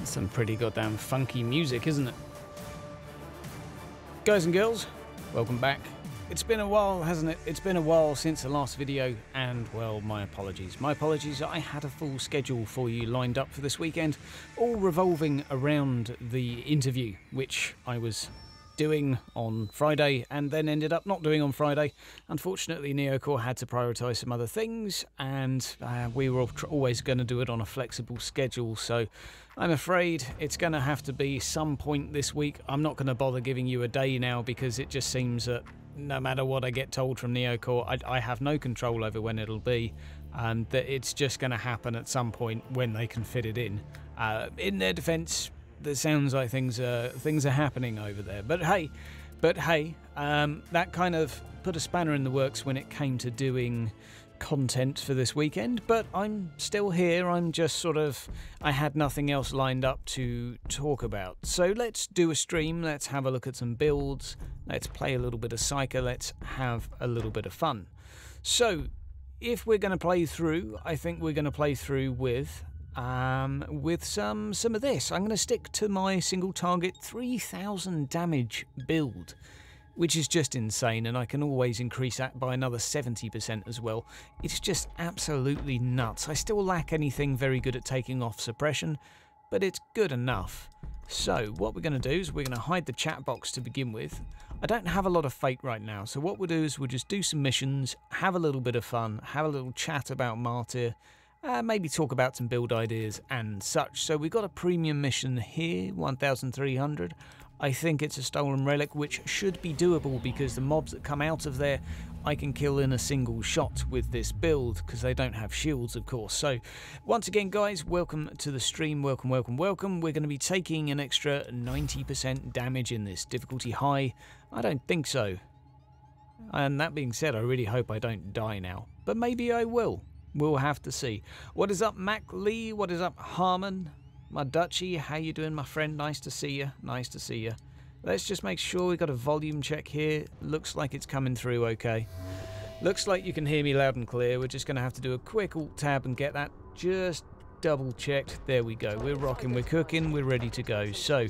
Some pretty goddamn funky music, isn't it? Guys and girls, welcome back. It's been a while, hasn't it? It's been a while since the last video, and well, my apologies. My apologies, I had a full schedule for you lined up for this weekend, all revolving around the interview, which I was doing on Friday and then ended up not doing on Friday. Unfortunately, Neocore had to prioritise some other things, and we were always going to do it on a flexible schedule, so I'm afraid it's going to have to be some point this week. I'm not going to bother giving you a day now because it just seems that no matter what I get told from Neocore, I have no control over when it'll be, and that it's just going to happen at some point when they can fit it in. In their defence, it sounds like things are happening over there. But hey, that kind of put a spanner in the works when it came to doing content for this weekend. But I'm still here. I'm just I had nothing else lined up to talk about. So let's do a stream. Let's have a look at some builds. Let's play a little bit of Psyker. Let's have a little bit of fun. So if we're going to play through, I think we're going to play through with some of this. I'm going to stick to my single target 3000 damage build, which is just insane, and I can always increase that by another 70% as well. It's just absolutely nuts. I still lack anything very good at taking off suppression, but it's good enough. So what we're going to do is we're going to hide the chat box to begin with. I don't have a lot of fate right now, so what we'll do is we'll just do some missions, have a little bit of fun, have a little chat about Martyr, maybe talk about some build ideas and such. So we've got a premium mission here, 1300. I think it's a stolen relic, which should be doable because the mobs that come out of there I can kill in a single shot with this build because they don't have shields, of course. So once again, guys, welcome to the stream. Welcome. We're going to be taking an extra 90% damage in this. Difficulty high? I don't think so. And that being said, I really hope I don't die now, but maybe I will. We'll have to see. What is up, Mac Lee? What is up, Harmon? My Dutchie, how you doing, my friend? Nice to see you. Nice to see you. Let's just make sure we got a volume check here. Looks like it's coming through okay. Looks like you can hear me loud and clear. We're just going to have to do a quick Alt-Tab and get that just double checked. There we go. We're rocking, we're cooking, we're ready to go. So,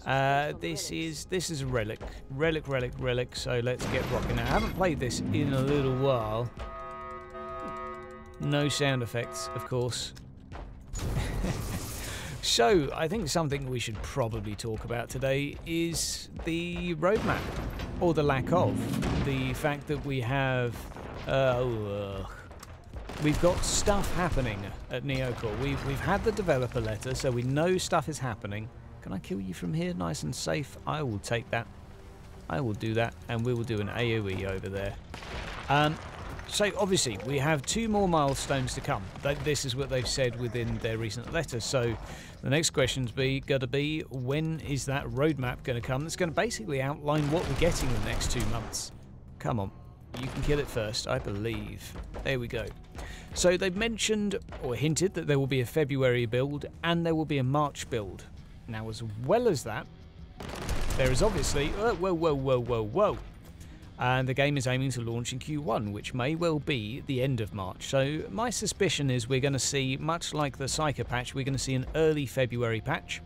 this is a relic. Relic. So let's get rocking. Now, I haven't played this in a little while. No sound effects, of course. So, I think something we should probably talk about today is the roadmap, or the lack of. The fact that we have... we've got stuff happening at Neocore. We've had the developer letter, so we know stuff is happening. Can I kill you from here, nice and safe? I will take that. I will do that, and we will do an AoE over there. So obviously we have 2 more milestones to come. This is what they've said within their recent letter. So the next question's got to be, when is that roadmap going to come? That's going to basically outline what we're getting in the next 2 months. Come on, you can kill it first, I believe. There we go. So they've mentioned or hinted that there will be a February build and there will be a March build. Now, as well as that, there is obviously whoa. And the game is aiming to launch in Q1, which may well be the end of March. So my suspicion is we're going to see, much like the Psyker patch, we're going to see an early February patch.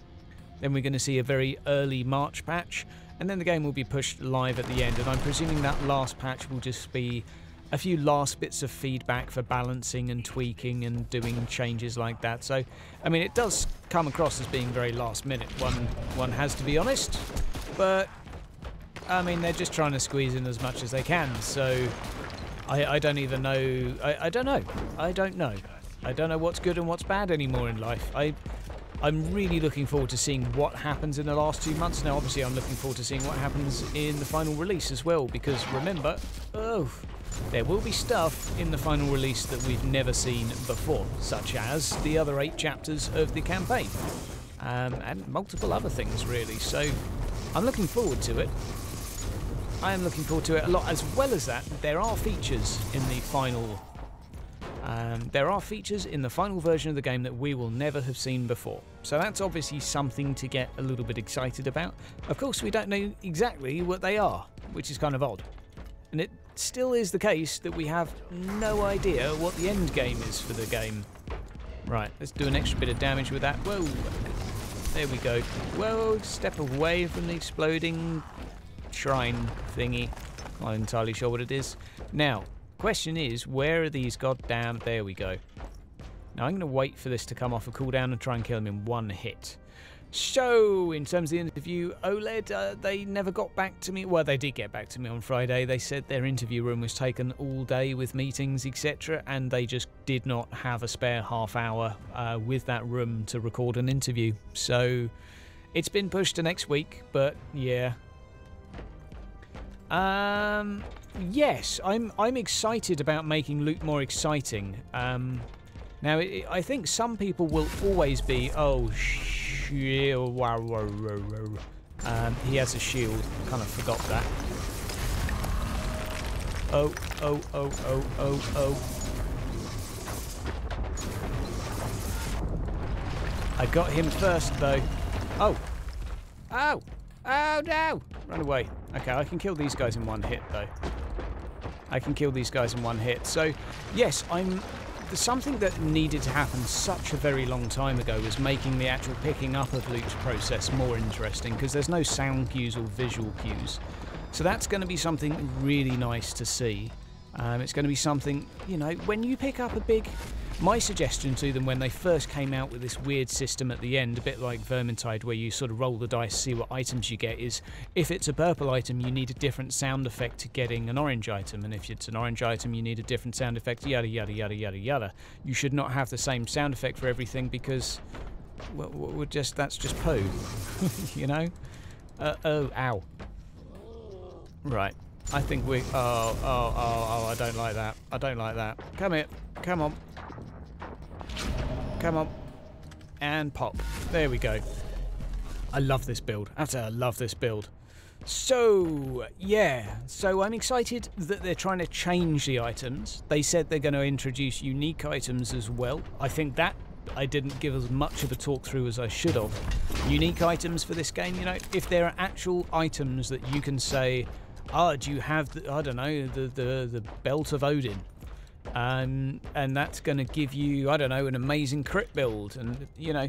Then we're going to see a very early March patch. And then the game will be pushed live at the end. And I'm presuming that last patch will just be a few last bits of feedback for balancing and tweaking and doing changes like that. So, I mean, it does come across as being very last minute. One has to be honest. But... I mean, they're just trying to squeeze in as much as they can, so I don't even know. I don't know. I don't know what's good and what's bad anymore in life. I'm really looking forward to seeing what happens in the last 2 months. Now, obviously, I'm looking forward to seeing what happens in the final release as well, because remember, there will be stuff in the final release that we've never seen before, such as the other 8 chapters of the campaign, and multiple other things, really. So I'm looking forward to it. I am looking forward to it a lot. As well as that, there are features in the final. There are features in the final version of the game that we will never have seen before. So that's obviously something to get a little bit excited about. Of course, we don't know exactly what they are, which is kind of odd. And it still is the case that we have no idea what the end game is for the game. Right, let's do an extra bit of damage with that. Whoa! There we go. Whoa, step away from the exploding shrine thingy. Not entirely sure what it is. Now, question is, where are these goddamn... There we go. Now, I'm going to wait for this to come off a cooldown and try and kill him in one hit. So, in terms of the interview, OLED, they never got back to me. Well, they did get back to me on Friday. They said their interview room was taken all day with meetings, etc. And they just did not have a spare half hour with that room to record an interview. So, it's been pushed to next week, but yeah. Yes, I'm excited about making loot more exciting. Now, I think some people will always be, oh, shield. He has a shield. Kind of forgot that. Oh. I got him first, though. Oh. Oh. Oh, no. Run away. Okay, I can kill these guys in one hit, though. I can kill these guys in one hit. So, yes, something that needed to happen such a very long time ago was making the actual picking up of loot process more interesting, because there's no sound cues or visual cues. So that's going to be something really nice to see. It's going to be something, you know, when you pick up a big... My suggestion to them when they first came out with this weird system at the end, a bit like Vermintide, where you sort of roll the dice, see what items you get, is if it's a purple item, you need a different sound effect to getting an orange item, and if it's an orange item, you need a different sound effect, yada, yada, yada, yada, yada. You should not have the same sound effect for everything, because well, that's just poo, you know? Oh, ow. Right. I think we... Oh, I don't like that. I don't like that. Come here. Come on. Come on. And pop. There we go. I love this build. I have to say, I love this build. So, yeah. So I'm excited that they're trying to change the items. They said they're going to introduce unique items as well. I think that I didn't give as much of a talk through as I should have. Unique items for this game, you know, if there are actual items that you can say, oh, do you have, I don't know, the Belt of Odin? And that's going to give you, I don't know, an amazing crit build. And, you know,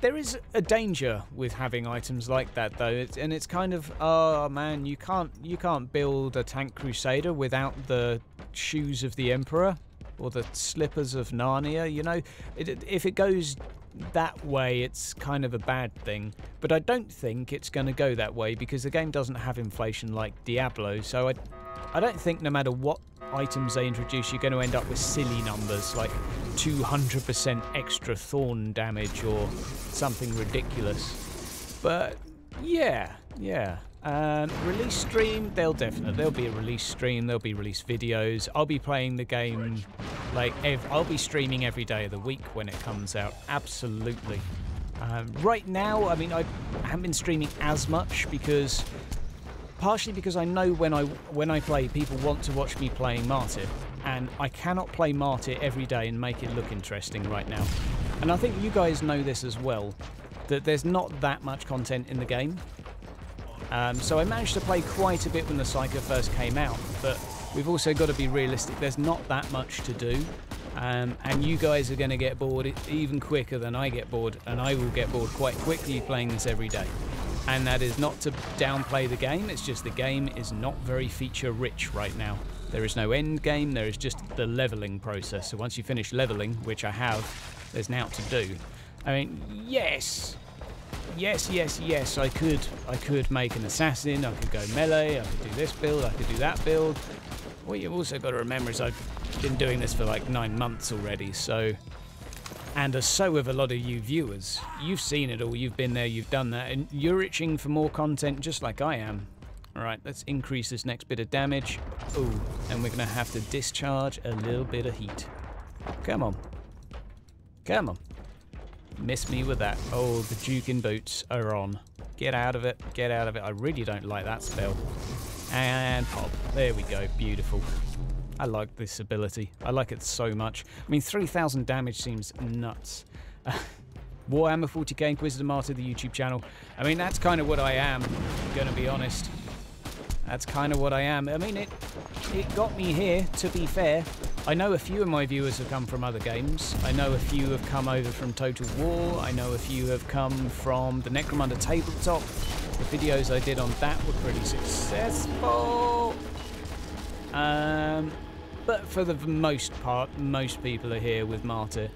there is a danger with having items like that, though. It's kind of, oh, man, you can't build a tank crusader without the shoes of the Emperor or the slippers of Narnia, you know. If it goes that way, it's kind of a bad thing. But I don't think it's going to go that way, because the game doesn't have inflation like Diablo. So I don't think no matter what items they introduce, you're going to end up with silly numbers like 200% extra thorn damage or something ridiculous. But yeah. Release stream, there'll be a release stream, there'll be release videos. I'll be playing the game, like, I'll be streaming every day of the week when it comes out, absolutely. Right now, I mean, I haven't been streaming as much because... Partially because I know when I play, people want to watch me playing Martyr, and I cannot play Martyr every day and make it look interesting right now. And I think you guys know this as well, that there's not that much content in the game. So I managed to play quite a bit when the Psyker first came out, but we've also got to be realistic. There's not that much to do, and you guys are going to get bored even quicker than I get bored, and I will get bored quite quickly playing this every day. And that is not to downplay the game, it's just the game is not very feature rich right now. There is no end game, there is just the leveling process. So once you finish leveling, which I have, there's now to do. I mean, yes, I could make an assassin, I could go melee, I could do this build, I could do that build. What you've also got to remember is I've been doing this for like 9 months already, so... And so have a lot of you viewers. You've seen it all, you've been there, you've done that, and you're itching for more content just like I am. Alright, let's increase this next bit of damage. Ooh, and we're going to have to discharge a little bit of heat. Come on. Come on. Miss me with that. Oh, the juking boots are on. Get out of it, get out of it. I really don't like that spell. And pop. There we go, beautiful. I like this ability. I like it so much. I mean, 3,000 damage seems nuts. Warhammer 40K Inquisitor Martyr, the YouTube channel. I mean, that's kind of what I am, gonna be honest. That's kind of what I am. I mean, it got me here, to be fair. I know a few of my viewers have come from other games. I know a few have come over from Total War. I know a few have come from the Necromunda tabletop. The videos I did on that were pretty successful. But for the most part, most people are here with Martyr.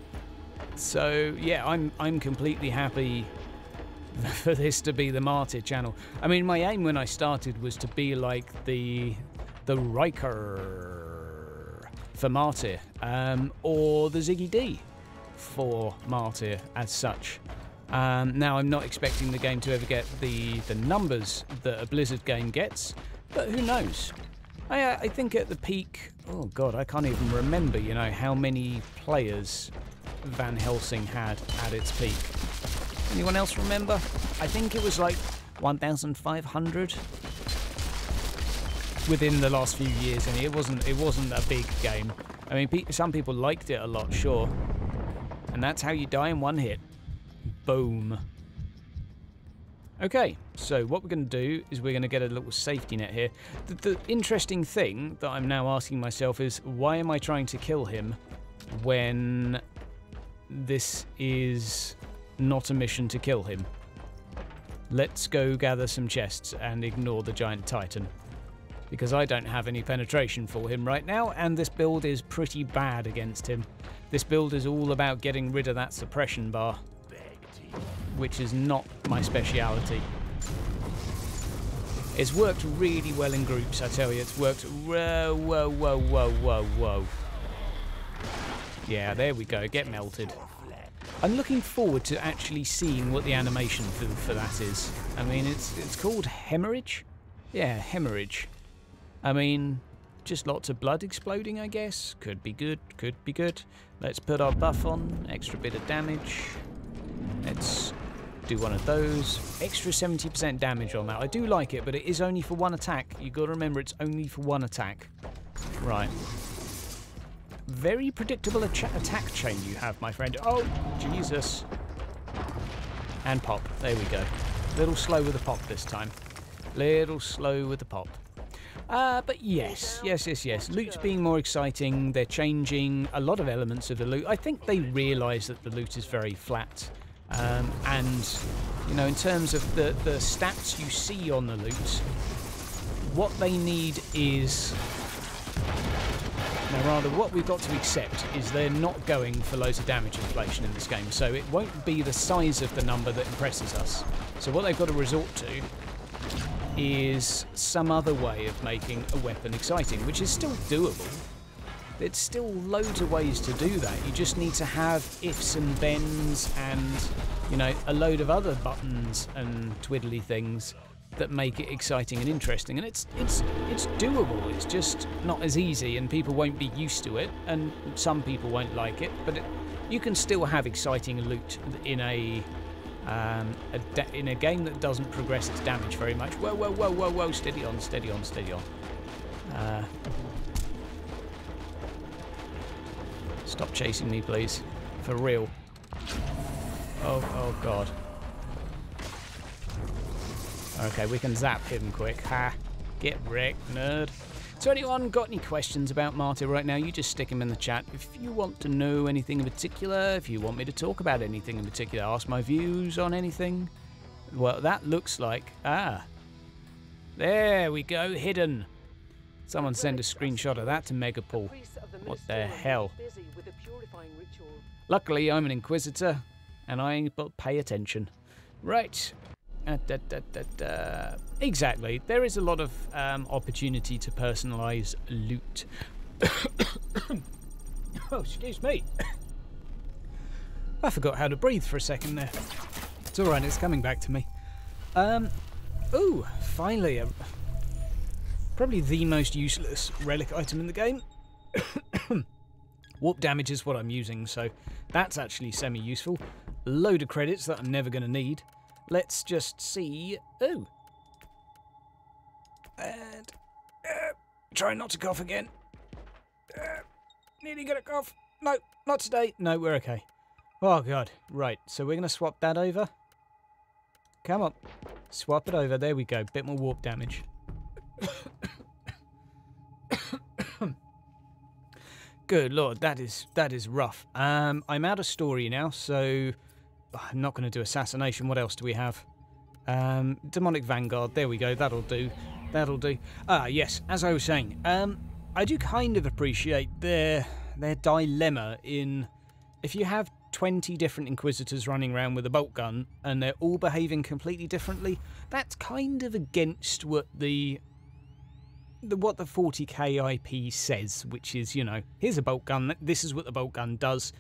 So yeah, I'm completely happy for this to be the Martyr channel. I mean, my aim when I started was to be like the Psyker for Martyr, or the Ziggy D for Martyr as such. Now, I'm not expecting the game to ever get the numbers that a Blizzard game gets, but who knows? I think at the peak, oh god, I can't even remember, you know, how many players Van Helsing had at its peak. Anyone else remember? I think it was like 1,500 within the last few years, and it wasn't a big game. I mean, some people liked it a lot, sure, and that's how you die in one hit. Boom. Okay, so what we're going to do is we're going to get a little safety net here. The interesting thing that I'm now asking myself is, why am I trying to kill him when this is not a mission to kill him? Let's go gather some chests and ignore the giant titan, because I don't have any penetration for him right now, and this build is pretty bad against him. This build is all about getting rid of that suppression bar, which is not my speciality. It's worked really well in groups, I tell you. It's worked... Whoa. Yeah, there we go. Get melted. I'm looking forward to actually seeing what the animation for that is. I mean, it's called hemorrhage? Yeah, hemorrhage. I mean, just lots of blood exploding, I guess. Could be good, could be good. Let's put our buff on. Extra bit of damage. Let's do one of those. Extra 70% damage on that. I do like it, but it is only for one attack. You've got to remember it's only for one attack. Right. Very predictable attack chain you have, my friend. Oh, Jesus. And pop. There we go. Little slow with the pop this time. Little slow with the pop. But yes. Loot's being more exciting. They're changing a lot of elements of the loot. I think they realise that the loot is very flat. And, you know, in terms of the stats you see on the loot, what they need is... Now, rather, what we've got to accept is they're not going for loads of damage inflation in this game, so it won't be the size of the number that impresses us. So what they've got to resort to is some other way of making a weapon exciting, which is still doable. There's still loads of ways to do that. You just need to have ifs and bends and, you know, a load of other buttons and twiddly things that make it exciting and interesting. And it's doable. It's just not as easy, and people won't be used to it, and some people won't like it. But you can still have exciting loot in a game that doesn't progress its damage very much. Whoa! Steady on. Stop chasing me, please. For real. Oh god. Okay, we can zap him quick. Ha! Get wrecked, nerd. So anyone got any questions about Martyr right now, you just stick them in the chat. If you want to know anything in particular, if you want me to talk about anything in particular, ask my views on anything. Well, that looks like... Ah! There we go, hidden. Someone send a screenshot of that to Megapool. What the hell? Luckily, I'm an Inquisitor, and I ain't but pay attention. Right. Exactly. There is a lot of opportunity to personalise loot. Oh, excuse me. I forgot how to breathe for a second there. It's alright, it's coming back to me. Ooh, finally. Probably the most useless relic item in the game. Warp damage is what I'm using, so that's actually semi-useful. Load of credits that I'm never going to need. Let's just see... Oh! And... try not to cough again. Nearly got a cough. No, not today. No, we're okay. Oh, God. Right, so we're going to swap that over. Come on. Swap it over. There we go. Bit more warp damage. Good Lord, that is rough. I'm out of story now, so I'm not going to do assassination. What else do we have? Demonic Vanguard. There we go. That'll do. That'll do. Ah, yes. As I was saying, I do kind of appreciate their dilemma in if you have 20 different Inquisitors running around with a bolt gun and they're all behaving completely differently. That's kind of against what the 40k IP says, which is, you know, here's a bolt gun, this is what the bolt gun does.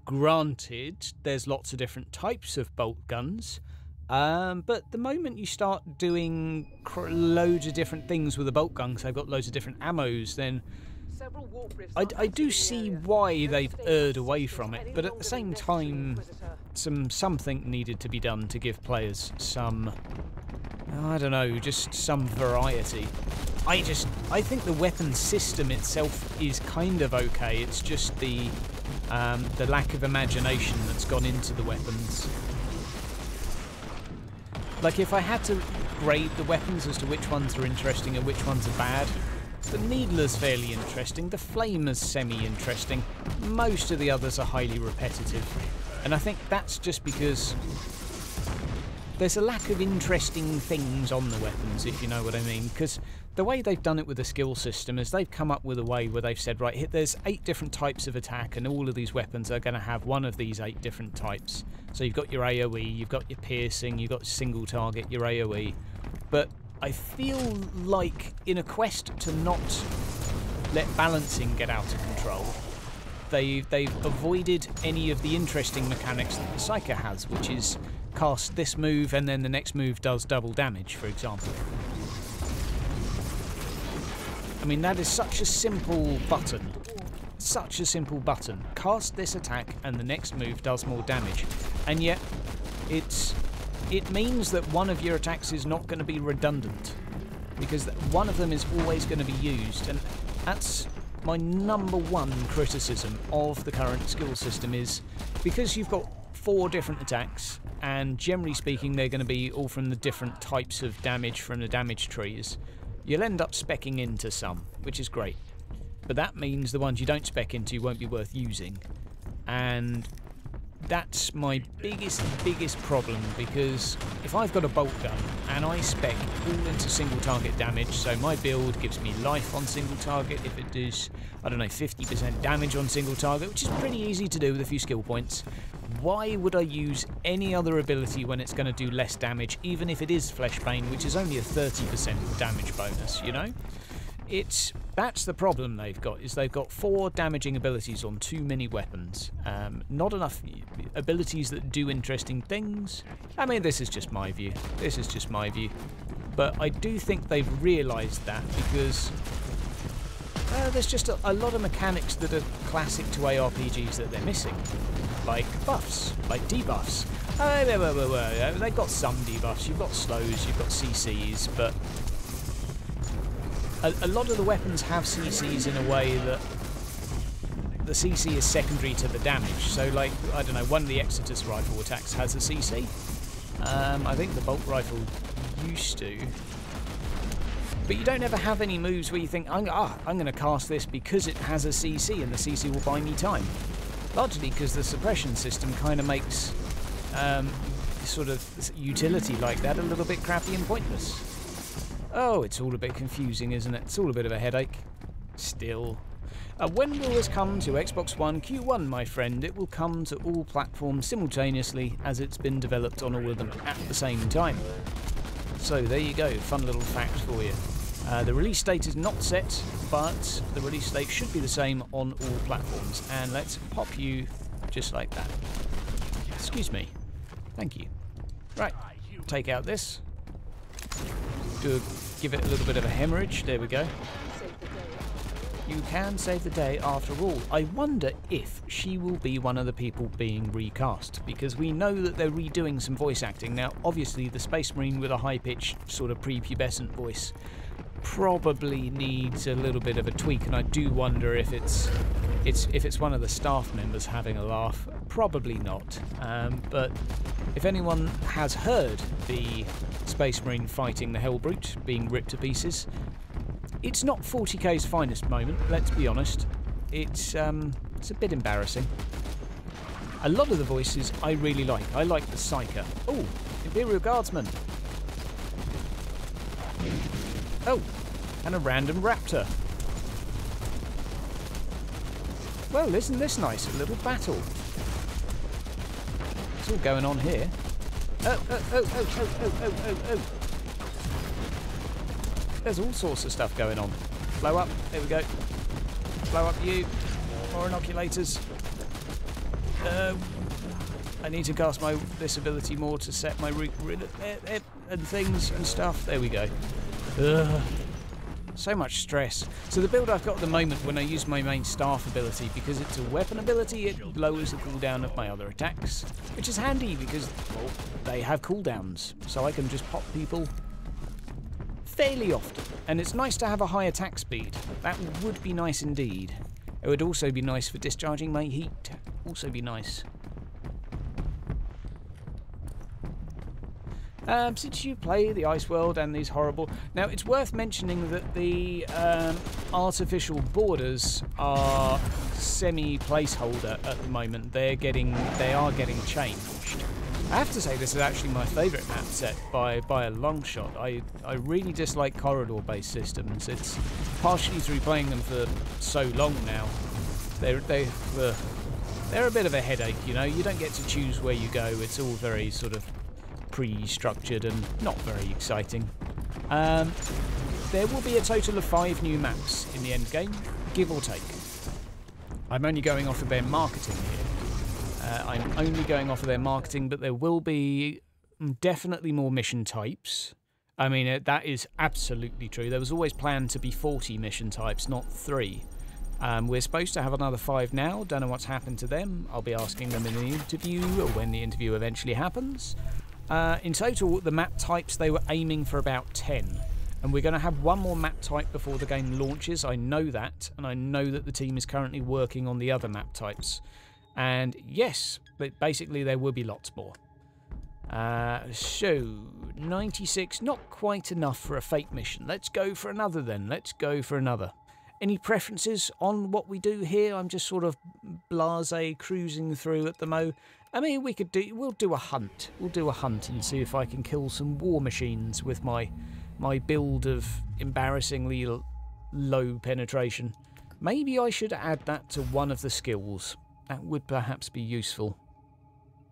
Granted, there's lots of different types of bolt guns, but the moment you start doing loads of different things with a bolt gun, because they've got loads of different ammos, then I do see why they've erred away from it, but at the same time, something needed to be done to give players some, I don't know, just some variety. I think the weapon system itself is kind of okay. It's just the lack of imagination that's gone into the weapons. Like, if I had to grade the weapons as to which ones are interesting and which ones are bad, the Needler's fairly interesting, the Flamer's semi-interesting, most of the others are highly repetitive. And I think that's just because there's a lack of interesting things on the weapons, if you know what I mean, because the way they've done it with the skill system is they've come up with a way where they've said, right, there's 8 different types of attack and all of these weapons are going to have one of these 8 different types. So you've got your AoE, you've got your piercing, you've got single target, your AoE. But I feel like in a quest to not let balancing get out of control, they've avoided any of the interesting mechanics that the Psyker has, which is cast this move and then the next move does double damage, for example. I mean, that is such a simple button. Such a simple button. Cast this attack and the next move does more damage. And yet, it means that one of your attacks is not going to be redundant, because one of them is always going to be used, and that's my #1 criticism of the current skill system, is because you've got 4 different attacks, and generally speaking they're going to be all from the different types of damage from the damage trees, you'll end up speccing into some, which is great. But that means the ones you don't spec into won't be worth using. And that's my biggest problem, because if I've got a bolt gun and I spec all into single target damage, so my build gives me life on single target if it does, I don't know, 50% damage on single target, which is pretty easy to do with a few skill points, why would I use any other ability when it's going to do less damage, even if it is Fleshbane, which is only a 30% damage bonus, you know? That's the problem they've got, is they've got 4 damaging abilities on too many weapons. Not enough abilities that do interesting things. I mean, this is just my view. This is just my view. But I do think they've realised that, because there's just a lot of mechanics that are classic to ARPGs that they're missing. Like buffs, like debuffs. They've got some debuffs. You've got slows, you've got CCs, but a lot of the weapons have CCs in a way that the CC is secondary to the damage. So, like, I don't know, one of the Exodus rifle attacks has a CC. I think the bolt rifle used to. But you don't ever have any moves where you think, I'm going to cast this because it has a CC and the CC will buy me time. Largely because the suppression system kind of makes sort of utility like that a little bit crappy and pointless. Oh, it's all a bit confusing, isn't it? It's all a bit of a headache. Still. When will this come to Xbox One Q1, my friend? It will come to all platforms simultaneously, as it's been developed on all of them at the same time. So there you go, fun little fact for you. The release date is not set, but the release date should be the same on all platforms. And let's pop you just like that. Excuse me. Thank you. Right, take out this. Give it a little bit of a hemorrhage. There we go. You can save the day after all. I wonder if she will be one of the people being recast, because we know that they're redoing some voice acting. Now, obviously, the Space Marine with a high-pitched, sort of prepubescent voice probably needs a little bit of a tweak, and I do wonder if it's one of the staff members having a laugh. Probably not. But if anyone has heard the Space Marine fighting the Hellbrute being ripped to pieces, it's not 40k's finest moment, let's be honest. it's a bit embarrassing. A lot of the voices I really like. I like the Psyker. Oh, Imperial Guardsman. Oh, and a random raptor. Well, isn't this nice? A little battle. It's all going on here. Oh. There's all sorts of stuff going on. Blow up. There we go. Blow up you. More inoculators. I need to cast this ability more to set my and things and stuff. There we go. So much stress. So the build I've got at the moment, when I use my main staff ability, because it's a weapon ability, it lowers the cooldown of my other attacks, which is handy because, well, they have cooldowns, so I can just pop people fairly often. And it's nice to have a high attack speed. That would be nice indeed. It would also be nice for discharging my heat. Also be nice. Since you play the Ice World and these horrible... Now, it's worth mentioning that the artificial borders are semi-placeholder at the moment. They are getting changed. I have to say this is actually my favourite map set by a long shot. I really dislike corridor-based systems. It's partially through playing them for so long now. They're a bit of a headache, you know. You don't get to choose where you go. It's all very sort of pre-structured and not very exciting. There will be a total of 5 new maps in the end game, give or take. I'm only going off of their marketing here. I'm only going off of their marketing, but there will be definitely more mission types. I mean, that is absolutely true. There was always planned to be 40 mission types, not 3. We're supposed to have another 5 now. Don't know what's happened to them. I'll be asking them in the interview, or when the interview eventually happens. In total, the map types, they were aiming for about 10. And we're going to have one more map type before the game launches. I know that, and I know that the team is currently working on the other map types. And yes, but basically there will be lots more. So, 96, not quite enough for a fate mission. Let's go for another then. Let's go for another. Any preferences on what we do here? I'm just sort of blasé cruising through at the mo. I mean, we'll do a hunt. We'll do a hunt and see if I can kill some war machines with my build of embarrassingly low penetration. Maybe I should add that to one of the skills. That would perhaps be useful.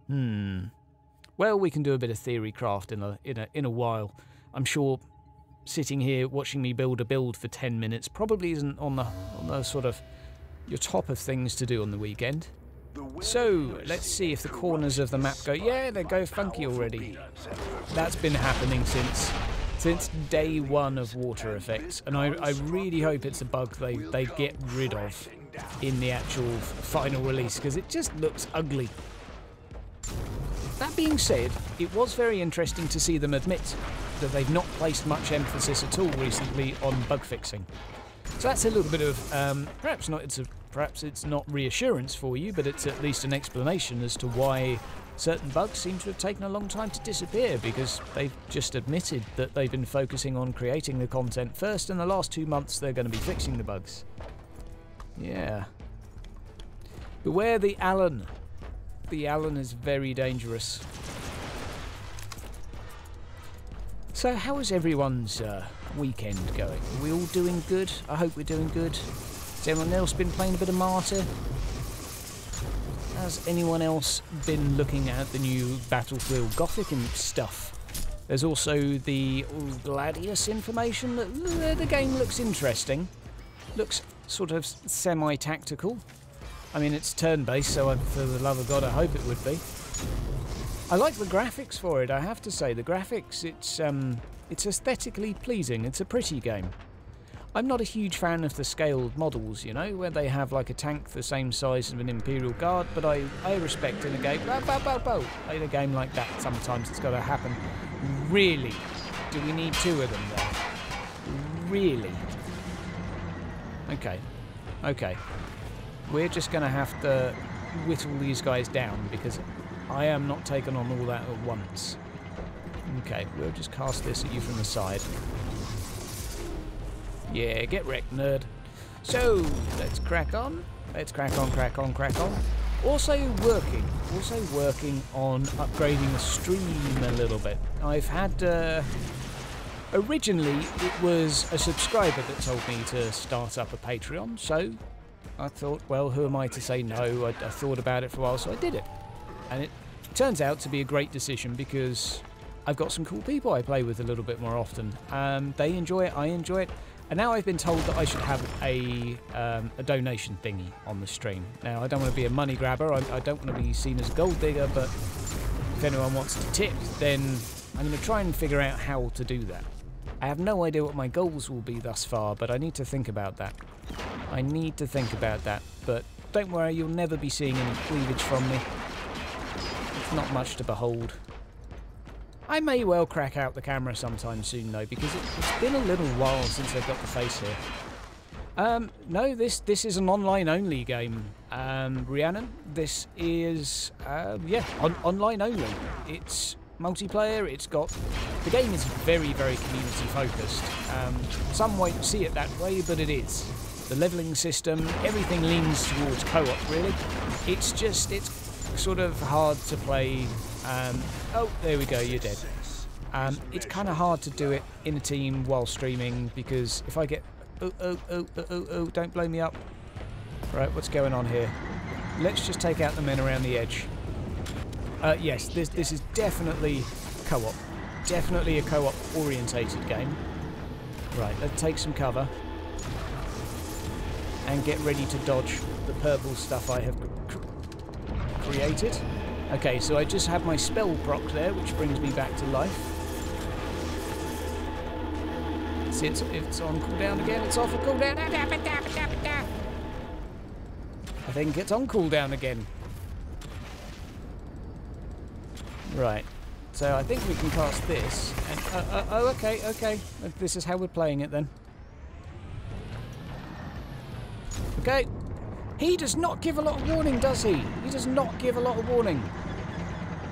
Well, we can do a bit of theory craft in a while. I'm sure sitting here watching me build a build for 10 minutes probably isn't on the sort of your top of things to do on the weekend. So, let's see if the corners of the map go... Yeah, they go funky already. That's been happening since day 1 of water effects, and I really hope it's a bug they get rid of in the actual final release, because it just looks ugly. That being said, it was very interesting to see them admit that they've not placed much emphasis at all recently on bug fixing. So that's a little bit of perhaps it's not reassurance for you, but it's at least an explanation as to why certain bugs seem to have taken a long time to disappear, because they've just admitted that they've been focusing on creating the content first, and the last 2 months they're going to be fixing the bugs. Yeah. Beware the Allen. The Allen is very dangerous. So how is everyone's weekend going? Are we all doing good? I hope we're doing good. Has anyone else been playing a bit of Martyr? Has anyone else been looking at the new Battlefield Gothic and stuff? There's also the Gladius information. The game looks interesting. Looks sort of semi-tactical. I mean, it's turn-based, so for the love of God, I hope it would be. I like the graphics for it, I have to say. The graphics, it's aesthetically pleasing. It's a pretty game. I'm not a huge fan of the scaled models, you know, where they have like a tank the same size as an Imperial Guard, but I respect in a game... In a game like that, sometimes it's got to happen. Really? Do we need 2 of them there? Really? Okay. We're just going to have to whittle these guys down, because I am not taking on all that at once. Okay, we'll just cast this at you from the side. Yeah, get wrecked, nerd. So, let's crack on. Let's crack on, crack on, crack on. Also working on upgrading the stream a little bit. I've had, originally it was a subscriber that told me to start up a Patreon, so I thought, well, who am I to say no? I thought about it for a while, so I did it. And it turns out to be a great decision because I've got some cool people I play with a little bit more often. They enjoy it, I enjoy it. And now I've been told that I should have a donation thingy on the stream. Now, I don't want to be a money grabber, I don't want to be seen as a gold digger, but if anyone wants to tip, then I'm going to try and figure out how to do that. I have no idea what my goals will be thus far, but I need to think about that. I need to think about that, but don't worry, you'll never be seeing any cleavage from me. It's not much to behold. I may well crack out the camera sometime soon though, because it's been a little while since I've got the face here. No, this is an online only game, Rhiannon. This is, yeah, online only. It's multiplayer, the game is very, very community focused. Some won't see it that way, but it is. The leveling system, everything leans towards co-op really. It's sort of hard to play. Oh, there we go, you're dead. It's kind of hard to do it in a team while streaming because if I get... Oh, don't blow me up. Right, what's going on here? Let's just take out the men around the edge. Yes, this is definitely co-op. Definitely a co-op orientated game. Right, let's take some cover. And get ready to dodge the purple stuff I have created. Okay, so I just have my spell proc there, which brings me back to life. See, it's on cooldown again. It's off a cooldown. I think it's on cooldown again. Right. So I think we can cast this. And, oh, okay. This is how we're playing it then. Okay. He does not give a lot of warning, does he? He does not give a lot of warning.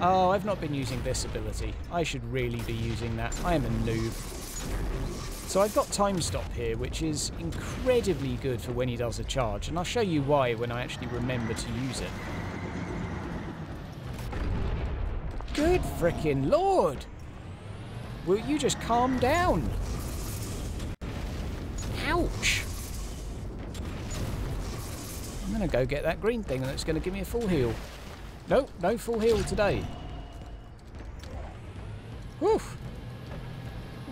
Oh, I've not been using this ability. I should really be using that. I am a noob. So I've got time stop here, which is incredibly good for when he does a charge, and I'll show you why when I actually remember to use it. Good frickin' lord! Will you just calm down? Ouch! I'm going to go get that green thing that's going to give me a full heal. Nope, no full heal today. Whew.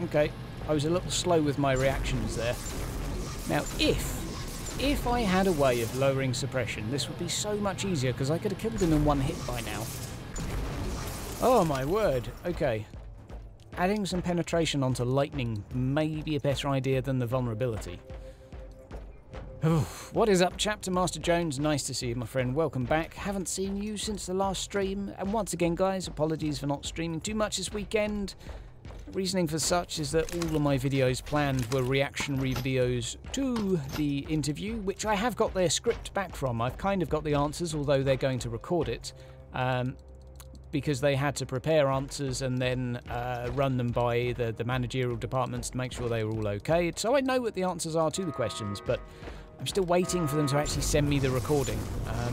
Okay, I was a little slow with my reactions there. Now, if I had a way of lowering suppression, this would be so much easier because I could have killed him in one hit by now. Oh my word, okay. Adding some penetration onto lightning may be a better idea than the vulnerability. What is up, Chapter Master Jones? Nice to see you, my friend. Welcome back. Haven't seen you since the last stream. And once again, guys, apologies for not streaming too much this weekend. Reasoning for such is that all of my videos planned were reactionary videos to the interview, which I have got their script back from. I've kind of got the answers, although they're going to record it, because they had to prepare answers and then run them by the managerial departments to make sure they were all okay. So I know what the answers are to the questions, but I'm still waiting for them to actually send me the recording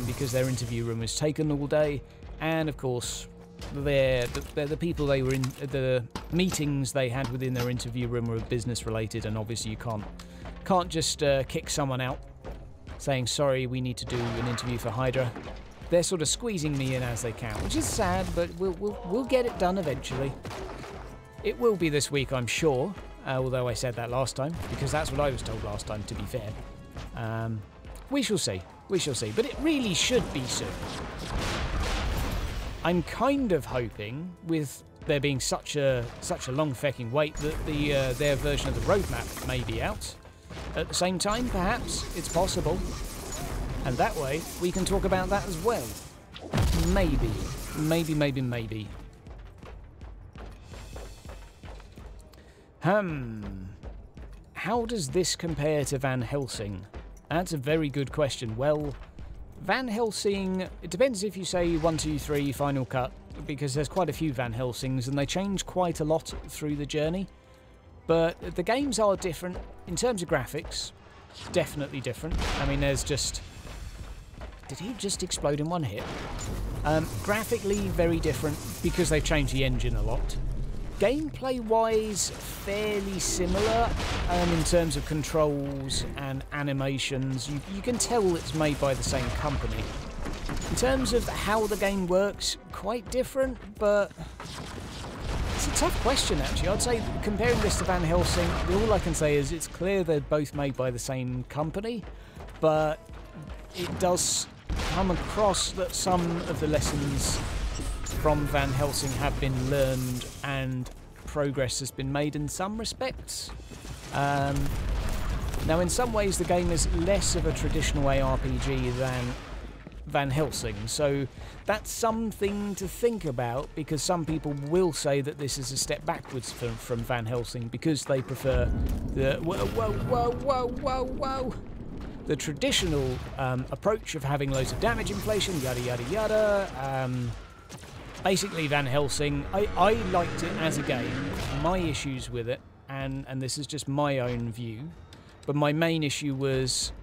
because their interview room was taken all day, and of course they're the people they were in, the meetings they had within their interview room were business related, and obviously you can't just kick someone out saying sorry, we need to do an interview for Hydra. They're sort of squeezing me in as they can, which is sad, but we'll get it done eventually. It will be this week, I'm sure, although I said that last time because that's what I was told last time, to be fair. We shall see, but it really should be soon. I'm kind of hoping, with there being such a long fecking wait, that their version of the roadmap may be out at the same time. Perhaps it's possible, and that way we can talk about that as well. Maybe. How does this compare to Van Helsing? That's a very good question. Well, Van Helsing, it depends if you say 1, 2, 3 Final Cut, because there's quite a few Van Helsings and they change quite a lot through the journey. But the games are different in terms of graphics. definitely different. I mean, there's just... Did he just explode in one hit? Graphically, very different because they've changed the engine a lot. Gameplay-wise, fairly similar in terms of controls and animations. You can tell it's made by the same company. In terms of how the game works, quite different, but it's a tough question, actually. I'd say, comparing this to Van Helsing, all I can say is it's clear they're both made by the same company, but it does come across that some of the lessons from Van Helsing have been learned and progress has been made in some respects. Now, in some ways, the game is less of a traditional ARPG than Van Helsing, so that's something to think about, because some people will say that this is a step backwards from Van Helsing because they prefer the the traditional approach of having loads of damage inflation, yada yada yada. Basically, Van Helsing, I liked it as a game. My issues with it, and this is just my own view, but my main issue was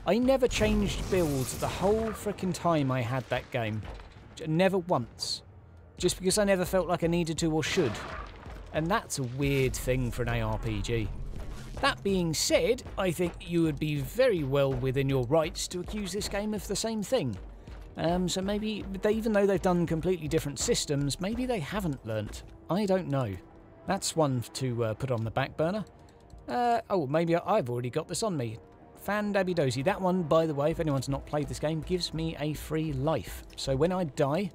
I never changed builds the whole frickin' time I had that game. Never once. Just because I never felt like I needed to or should. And that's a weird thing for an ARPG. That being said, I think you would be very well within your rights to accuse this game of the same thing. So maybe, even though they've done completely different systems, maybe they haven't learnt. I don't know. That's one to put on the back burner. Oh, maybe I've already got this on me. Fan Dabby Dozy. That one, by the way, if anyone's not played this game, gives me a free life. So when I die,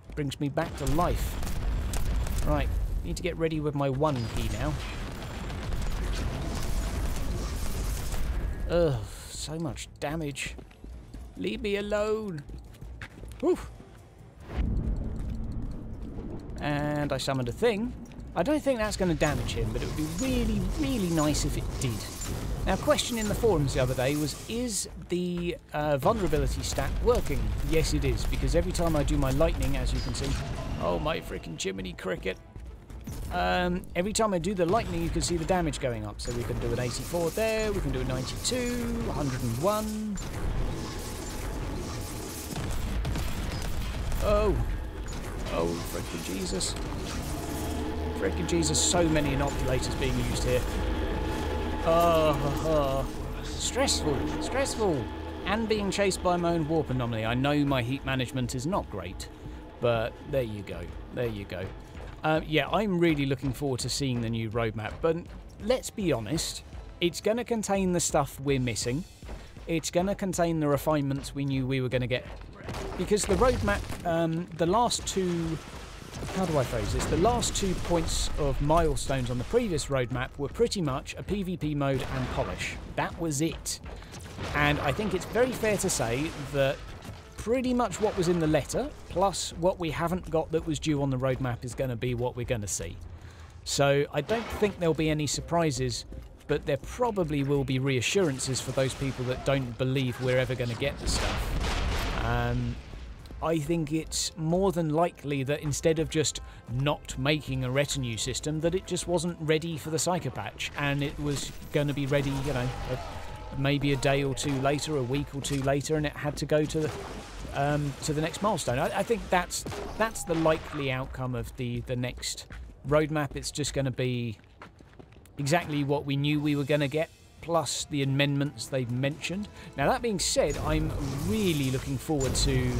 it brings me back to life. Right, need to get ready with my 1 key now. Ugh, so much damage. Leave me alone. Whew. And I summoned a thing. I don't think that's going to damage him, but it would be really, really nice if it did. Now, a question in the forums the other day was, is the vulnerability stat working? Yes, it is, because every time I do my lightning, as you can see... Oh, my freaking Jiminy Cricket. Every time I do the lightning, you can see the damage going up. So we can do an 84 there, we can do a 92, 101... Oh, frickin' Jesus. Frickin' Jesus, so many inoculators being used here. Stressful, stressful. And being chased by my own warp anomaly. I know my heat management is not great, but there you go, there you go. Yeah, I'm really looking forward to seeing the new roadmap, but let's be honest, it's going to contain the stuff we're missing. It's going to contain the refinements we knew we were going to get. Because the roadmap, the last two, how do I phrase this? The last 2 points of milestones on the previous roadmap were pretty much a PvP mode and polish. That was it. And I think it's very fair to say that pretty much what was in the letter, plus what we haven't got that was due on the roadmap, is going to be what we're going to see. So I don't think there'll be any surprises, but there probably will be reassurances for those people that don't believe we're ever going to get the stuff. I think it's more than likely that instead of just not making a retinue system, that it just wasn't ready for the Psyker patch, and it was going to be ready, you know, maybe a day or two later, a week or two later, and it had to go to the next milestone. I think that's the likely outcome of the next roadmap. It's just going to be exactly what we knew we were going to get, plus the amendments they've mentioned. Now, that being said, I'm really looking forward to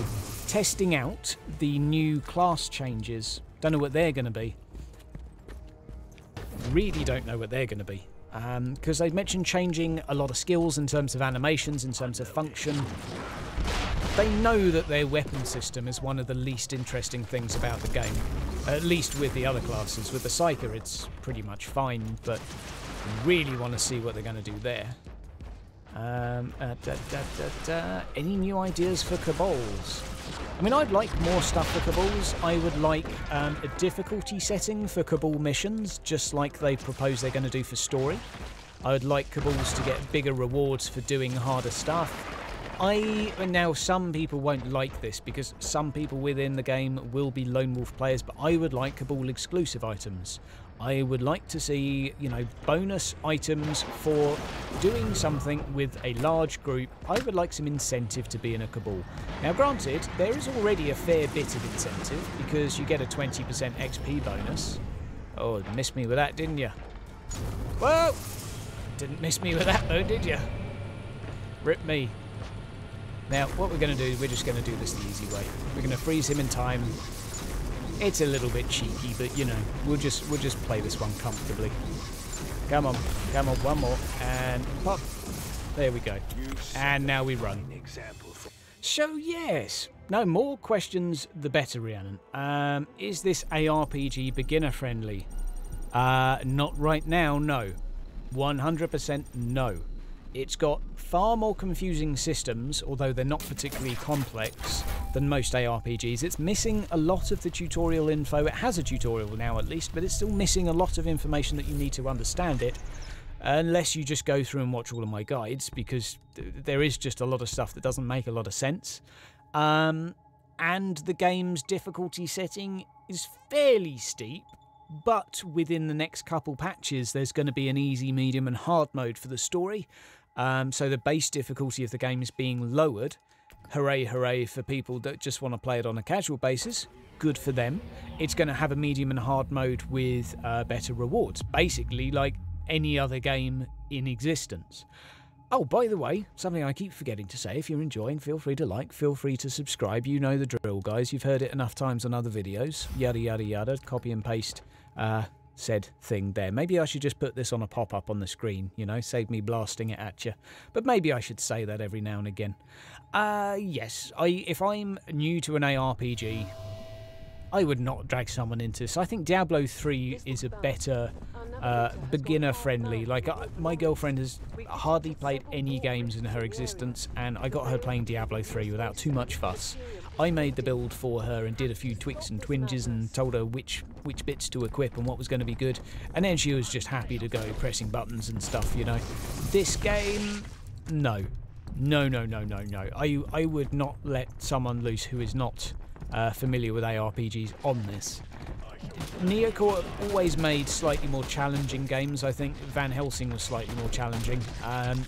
testing out the new class changes. Don't know what they're going to be. Really don't know what they're going to be. Because they've mentioned changing a lot of skills in terms of animations, in terms of function. They know that their weapon system is one of the least interesting things about the game. At least with the other classes. With the Psyker, it's pretty much fine, but really want to see what they're going to do there. Any new ideas for Cabals? I mean, I'd like more stuff for Cabals. I would like a difficulty setting for Cabal missions, just like they propose they're going to do for story. I would like Cabals to get bigger rewards for doing harder stuff. Now, some people won't like this because some people within the game will be lone wolf players, but I would like Cabal exclusive items. I would like to see, you know, bonus items for doing something with a large group. I would like some incentive to be in a cabal. Now, granted, there is already a fair bit of incentive because you get a 20% XP bonus. Oh, missed me with that, didn't you? Whoa! Didn't miss me with that, though, did you? Rip me. Now, what we're going to do, we're just going to do this the easy way. We're going to freeze him in time. It's a little bit cheeky, but, you know, we'll just play this one comfortably. Come on, one more, and pop. There we go. And now we run. So, yes. No, more questions, the better, Rhiannon. Is this ARPG beginner-friendly? Not right now, no. 100% no. It's got far more confusing systems, although they're not particularly complex, than most ARPGs. It's missing a lot of the tutorial info. It has a tutorial now at least, but it's still missing a lot of information that you need to understand it, unless you just go through and watch all of my guides, because there is just a lot of stuff that doesn't make a lot of sense. And the game's difficulty setting is fairly steep, but within the next couple patches there's going to be an easy, medium and hard mode for the story. So the base difficulty of the game is being lowered. Hooray, hooray for people that just want to play it on a casual basis. Good for them. It's going to have a medium and hard mode with better rewards. Basically like any other game in existence. Oh, by the way, something I keep forgetting to say. If you're enjoying, feel free to like, feel free to subscribe. You know the drill, guys. You've heard it enough times on other videos. Yada, yada, yada. Copy and paste said thing there. Maybe I should just put this on a pop-up on the screen, you know, save me blasting it at you. But maybe I should say that every now and again. Yes, if I'm new to an ARPG, I would not drag someone into this. I think Diablo 3 is a better beginner-friendly. Like, my girlfriend has hardly played any games in her existence, and I got her playing Diablo 3 without too much fuss. I made the build for her and did a few tweaks and twinges and told her which bits to equip and what was going to be good, and then she was just happy to go pressing buttons and stuff, you know. This game, no. No. I would not let someone loose who is not familiar with ARPGs on this. Neocore always made slightly more challenging games. I think Van Helsing was slightly more challenging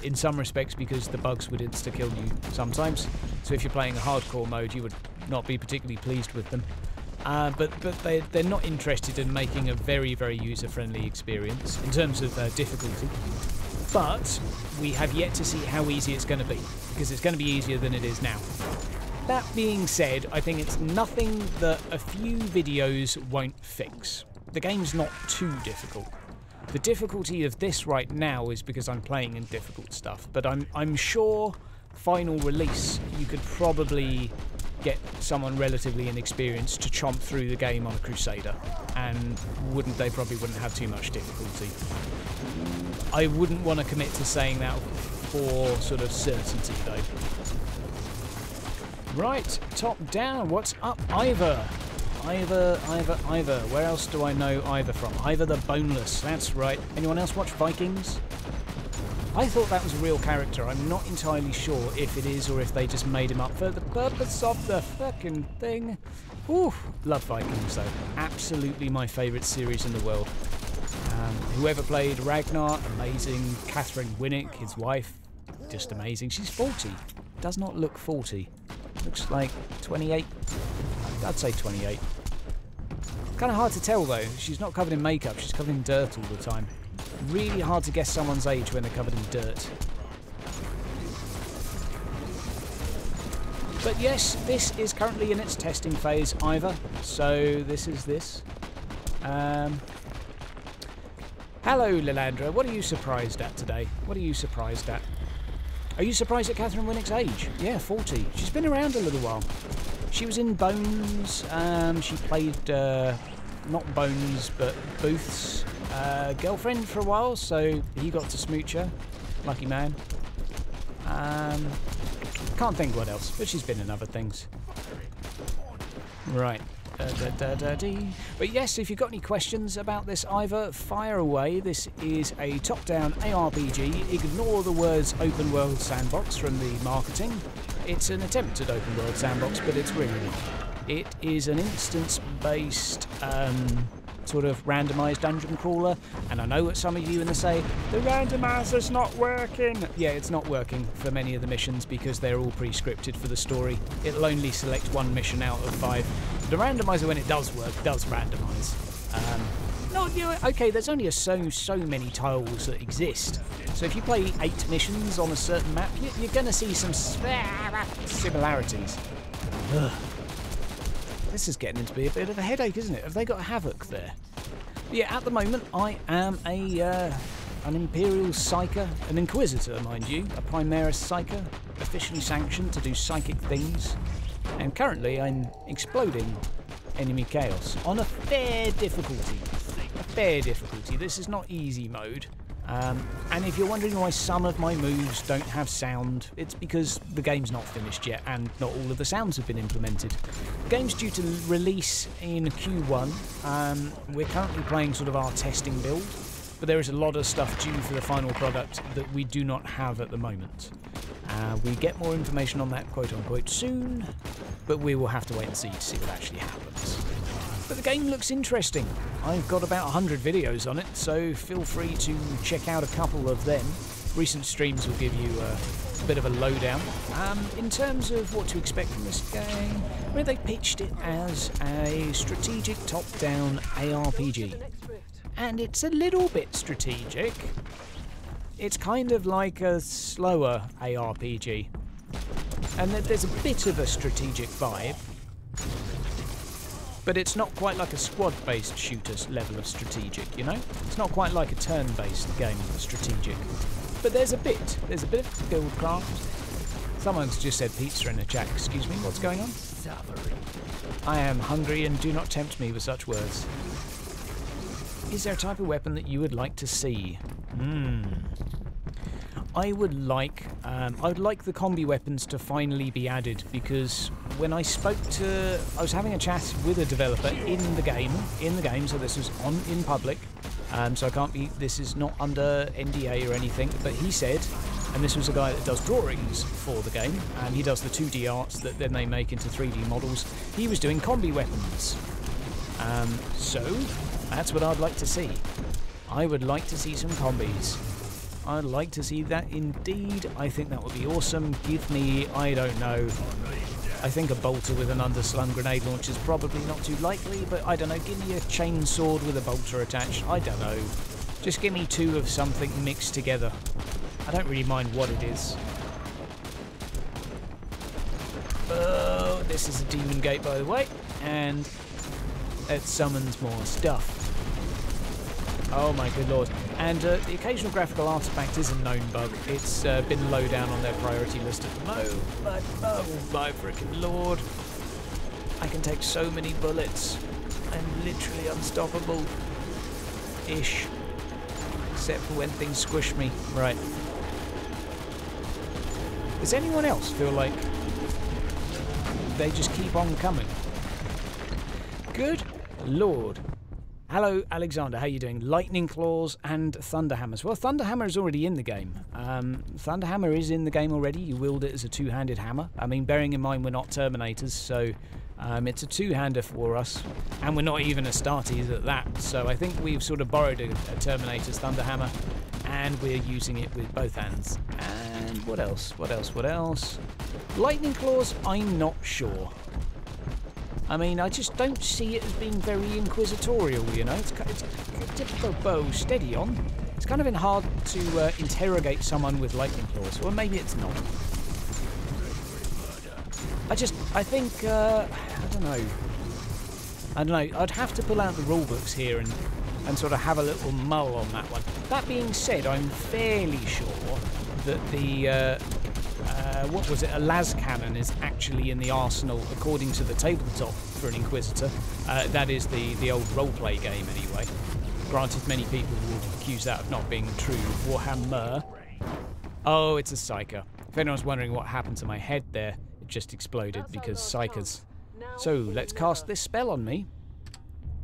in some respects because the bugs would insta-kill you sometimes. So if you're playing a hardcore mode, you would not be particularly pleased with them. But they're not interested in making a very, very user-friendly experience in terms of difficulty. But we have yet to see how easy it's going to be, because it's going to be easier than it is now. That being said, I think it's nothing that a few videos won't fix. The game's not too difficult. The difficulty of this right now is because I'm playing in difficult stuff, but I'm sure final release you could probably get someone relatively inexperienced to chomp through the game on a Crusader, and they probably wouldn't have too much difficulty. I wouldn't want to commit to saying that for sort of certainty though. Right, top down, what's up, Ivor? Ivor. Where else do I know Ivor from? Ivor the Boneless, that's right. Anyone else watch Vikings? I thought that was a real character. I'm not entirely sure if it is or if they just made him up for the purpose of the fucking thing. Ooh, love Vikings though. Absolutely my favourite series in the world. Whoever played Ragnar, amazing. Catherine Winnick, his wife, just amazing. She's 40. Does not look 40. Looks like 28. I'd say 28. Kind of hard to tell though. She's not covered in makeup. She's covered in dirt all the time. Really hard to guess someone's age when they're covered in dirt. But yes, this is currently in its testing phase, Ivor. So this is this. Hello, Lilandra. What are you surprised at today? What are you surprised at? Are you surprised at Catherine Winnick's age? Yeah, 40. She's been around a little while. She was in Bones. She played, not Bones, but Booth's girlfriend for a while, so he got to smooch her. Lucky man. Can't think what else, but she's been in other things. Right. But yes, if you've got any questions about this, Ivor, fire away. This is a top-down ARPG. Ignore the words open world sandbox from the marketing. It's an attempted open world sandbox, but it's really not. It is an instance-based sort of randomised dungeon crawler, and I know what some of you in the say, the randomizer's not working. Yeah, it's not working for many of the missions because they're all pre-scripted for the story. It'll only select one mission out of 5. The randomizer, when it does work, does randomise. Okay, there's only so many tiles that exist. So if you play 8 missions on a certain map, you're going to see some similarities. Ugh. This is getting into be a bit of a headache, isn't it? Have they got Havoc there? But yeah, at the moment I am an Imperial Psyker, an Inquisitor, mind you, a Primaris Psyker, officially sanctioned to do psychic things. And currently I'm exploding enemy chaos on a fair difficulty. This is not easy mode. And if you're wondering why some of my moves don't have sound, it's because the game's not finished yet and not all of the sounds have been implemented. The game's due to release in Q1. We're currently playing sort of our testing build, but there is a lot of stuff due for the final product that we do not have at the moment. We get more information on that quote-unquote soon, but we will have to wait and see to see what actually happens. But the game looks interesting. I've got about 100 videos on it, so feel free to check out a couple of them. Recent streams will give you a bit of a lowdown. In terms of what to expect from this game, I mean, they pitched it as a strategic top-down ARPG. And it's a little bit strategic. It's kind of like a slower ARPG. And there's a bit of a strategic vibe. But it's not quite like a squad-based shooter's level of strategic, you know? It's not quite like a turn-based game of strategic. But there's a bit of buildcraft. Someone's just said pizza in the chat. Excuse me, what's going on? I am hungry and do not tempt me with such words. Is there a type of weapon that you would like to see? I would like the combi weapons to finally be added, because when I I was having a chat with a developer in the game, so this was in public, so I can't be, this is not under NDA or anything, but he said, and this was a guy that does drawings for the game, and he does the 2D arts that then they make into 3D models. He was doing combi weapons. So that's what I'd like to see. I would like to see some combis. I'd like to see that indeed. I think that would be awesome. Give me, I don't know, I think a bolter with an underslung grenade launcher is probably not too likely, but I don't know, give me a chain sword with a bolter attached. I don't know. Just give me 2 of something mixed together. I don't really mind what it is. Oh, this is a demon gate, by the way, and it summons more stuff. Oh my good lord. And the occasional graphical artifact is a known bug. It's been low down on their priority list at the moment, but oh my freaking lord. I can take so many bullets. I'm literally unstoppable. Ish. Except for when things squish me. Right. Does anyone else feel like they just keep on coming? Good lord. Hello, Alexander. How you doing? Lightning Claws and Thunderhammers. Well, Thunderhammer is already in the game. Thunderhammer is in the game already. You wield it as a 2-handed hammer. I mean, bearing in mind we're not Terminators, so it's a 2-hander for us. And we're not even Astartes at that. So I think we've sort of borrowed a Terminator's Thunderhammer, and we're using it with both hands. And what else? What else? Lightning Claws, I'm not sure. I mean, I just don't see it as being very inquisitorial, you know. It's a typical bow steady on. It's kind of hard to interrogate someone with lightning claws, or maybe it's not. I think, I don't know. I'd have to pull out the rule books here and sort of have a little mull on that one. That being said, I'm fairly sure that the what was it, a las cannon is actually in the arsenal according to the tabletop for an Inquisitor. That is the old roleplay game anyway. Granted, many people will accuse that of not being true. Warhammer. Oh, it's a Psyker. If anyone's wondering what happened to my head there, it just exploded because Psykers. So let's cast this spell on me.